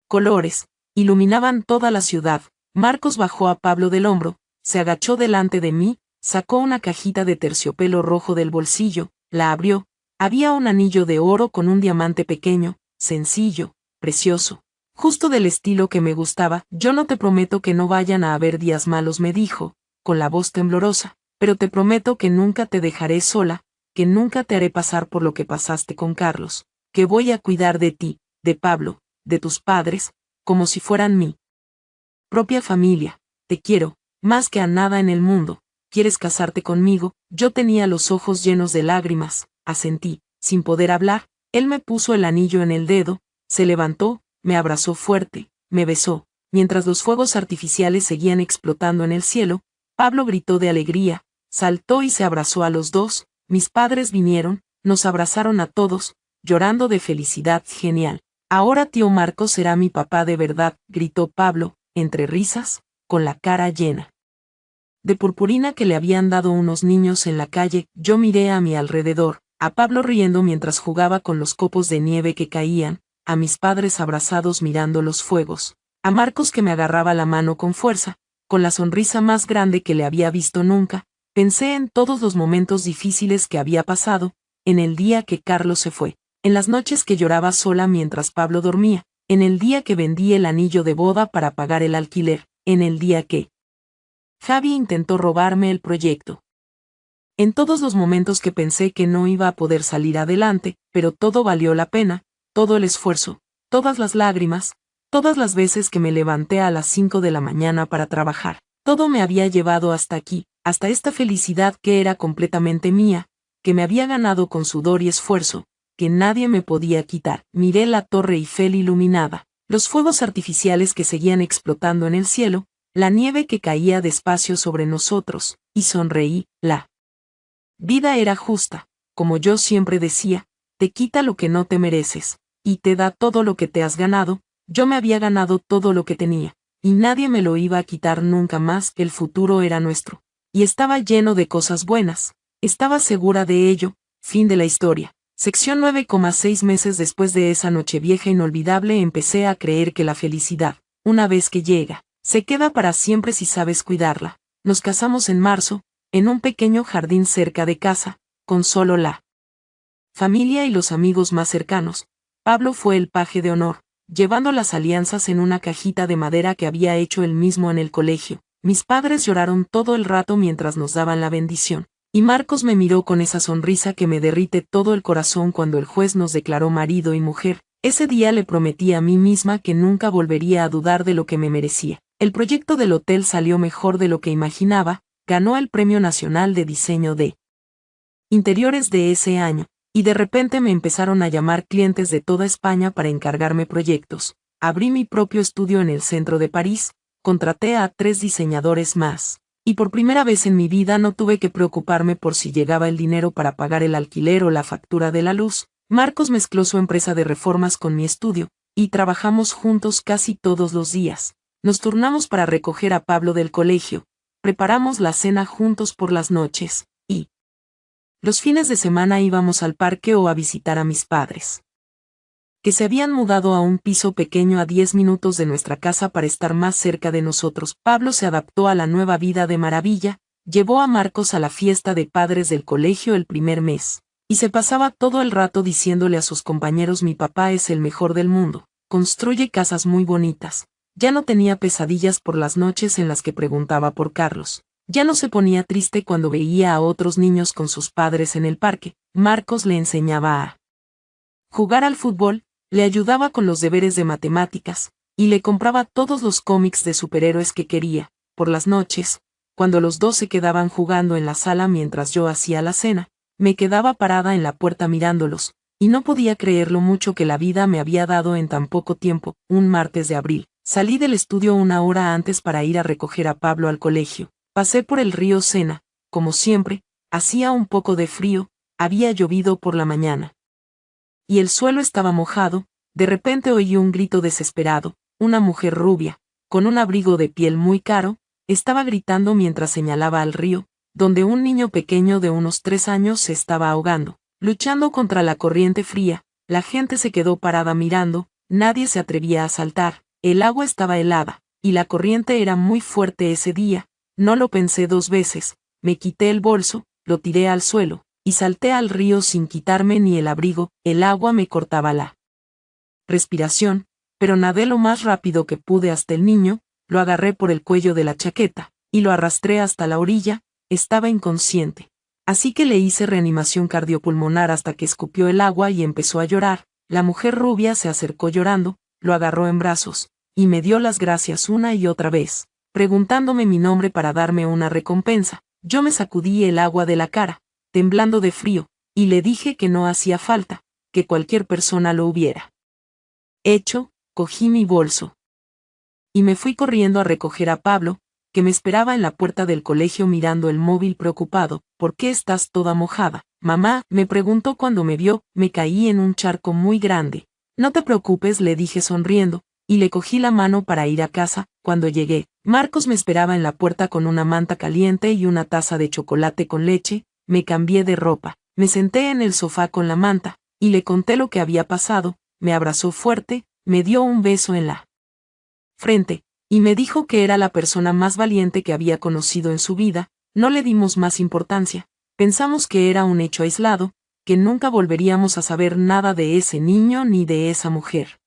colores, iluminaban toda la ciudad. Marcos bajó a Pablo del hombro, se agachó delante de mí, sacó una cajita de terciopelo rojo del bolsillo, la abrió. Había un anillo de oro con un diamante pequeño, sencillo, precioso, justo del estilo que me gustaba. Yo no te prometo que no vayan a haber días malos, me dijo, con la voz temblorosa, pero te prometo que nunca te dejaré sola, que nunca te haré pasar por lo que pasaste con Carlos, que voy a cuidar de ti, de Pablo, de tus padres, como si fueran mi propia familia. Te quiero, más que a nada en el mundo. ¿Quieres casarte conmigo? Yo tenía los ojos llenos de lágrimas, asentí, sin poder hablar. Él me puso el anillo en el dedo, se levantó, me abrazó fuerte, me besó. Mientras los fuegos artificiales seguían explotando en el cielo, Pablo gritó de alegría, saltó y se abrazó a los dos. Mis padres vinieron, nos abrazaron a todos, llorando de felicidad. Genial. Ahora tío Marcos será mi papá de verdad, gritó Pablo, entre risas, con la cara llena de purpurina que le habían dado unos niños en la calle. Yo miré a mi alrededor, a Pablo riendo mientras jugaba con los copos de nieve que caían, a mis padres abrazados mirando los fuegos, a Marcos que me agarraba la mano con fuerza, con la sonrisa más grande que le había visto nunca. Pensé en todos los momentos difíciles que había pasado, en el día que Carlos se fue, en las noches que lloraba sola mientras Pablo dormía, en el día que vendí el anillo de boda para pagar el alquiler, en el día que Javi intentó robarme el proyecto. En todos los momentos que pensé que no iba a poder salir adelante, pero todo valió la pena, todo el esfuerzo, todas las lágrimas, todas las veces que me levanté a las 5 de la mañana para trabajar, todo me había llevado hasta aquí, hasta esta felicidad que era completamente mía, que me había ganado con sudor y esfuerzo, que nadie me podía quitar. Miré la Torre Eiffel iluminada, los fuegos artificiales que seguían explotando en el cielo, la nieve que caía despacio sobre nosotros, y sonreí. La vida era justa, como yo siempre decía, te quita lo que no te mereces, y te da todo lo que te has ganado. Yo me había ganado todo lo que tenía, y nadie me lo iba a quitar nunca más. El futuro era nuestro, y estaba lleno de cosas buenas, estaba segura de ello. Fin de la historia. Sección 9,6 meses después de esa Nochevieja inolvidable empecé a creer que la felicidad, una vez que llega, se queda para siempre si sabes cuidarla. Nos casamos en marzo, en un pequeño jardín cerca de casa, con solo la familia y los amigos más cercanos. Pablo fue el paje de honor, llevando las alianzas en una cajita de madera que había hecho él mismo en el colegio. Mis padres lloraron todo el rato mientras nos daban la bendición, y Marcos me miró con esa sonrisa que me derrite todo el corazón cuando el juez nos declaró marido y mujer. Ese día le prometí a mí misma que nunca volvería a dudar de lo que me merecía. El proyecto del hotel salió mejor de lo que imaginaba, ganó el Premio Nacional de Diseño de Interiores de ese año, y de repente me empezaron a llamar clientes de toda España para encargarme proyectos. Abrí mi propio estudio en el centro de París, contraté a 3 diseñadores más, y por primera vez en mi vida no tuve que preocuparme por si llegaba el dinero para pagar el alquiler o la factura de la luz. Marcos mezcló su empresa de reformas con mi estudio, y trabajamos juntos casi todos los días. Nos turnamos para recoger a Pablo del colegio, preparamos la cena juntos por las noches, y los fines de semana íbamos al parque o a visitar a mis padres, que se habían mudado a un piso pequeño a 10 minutos de nuestra casa para estar más cerca de nosotros. Pablo se adaptó a la nueva vida de maravilla, llevó a Marcos a la fiesta de padres del colegio el primer mes, y se pasaba todo el rato diciéndole a sus compañeros: mi papá es el mejor del mundo, construye casas muy bonitas. Ya no tenía pesadillas por las noches en las que preguntaba por Carlos. Ya no se ponía triste cuando veía a otros niños con sus padres en el parque. Marcos le enseñaba a jugar al fútbol, le ayudaba con los deberes de matemáticas, y le compraba todos los cómics de superhéroes que quería. Por las noches, cuando los dos se quedaban jugando en la sala mientras yo hacía la cena, me quedaba parada en la puerta mirándolos, y no podía creer lo mucho que la vida me había dado en tan poco tiempo. Un martes de abril, salí del estudio una hora antes para ir a recoger a Pablo al colegio. Pasé por el río Sena, como siempre, hacía un poco de frío, había llovido por la mañana, y el suelo estaba mojado. De repente oí un grito desesperado. Una mujer rubia, con un abrigo de piel muy caro, estaba gritando mientras señalaba al río, donde un niño pequeño de unos 3 años se estaba ahogando, luchando contra la corriente fría. La gente se quedó parada mirando, nadie se atrevía a saltar, el agua estaba helada, y la corriente era muy fuerte ese día. No lo pensé 2 veces, me quité el bolso, lo tiré al suelo, y salté al río sin quitarme ni el abrigo. El agua me cortaba la respiración, pero nadé lo más rápido que pude hasta el niño, lo agarré por el cuello de la chaqueta, y lo arrastré hasta la orilla. Estaba inconsciente, así que le hice reanimación cardiopulmonar hasta que escupió el agua y empezó a llorar. La mujer rubia se acercó llorando, lo agarró en brazos, y me dio las gracias una y otra vez, preguntándome mi nombre para darme una recompensa. Yo me sacudí el agua de la cara, temblando de frío, y le dije que no hacía falta, que cualquier persona lo hubiera hecho. Cogí mi bolso y me fui corriendo a recoger a Pablo, que me esperaba en la puerta del colegio mirando el móvil preocupado. ¿Por qué estás toda mojada, mamá?, me preguntó cuando me vio. Me caí en un charco muy grande. No te preocupes, le dije sonriendo, y le cogí la mano para ir a casa. Cuando llegué, Marcos me esperaba en la puerta con una manta caliente y una taza de chocolate con leche. Me cambié de ropa, me senté en el sofá con la manta, y le conté lo que había pasado. Me abrazó fuerte, me dio un beso en la frente, y me dijo que era la persona más valiente que había conocido en su vida. No le dimos más importancia, pensamos que era un hecho aislado, que nunca volveríamos a saber nada de ese niño ni de esa mujer.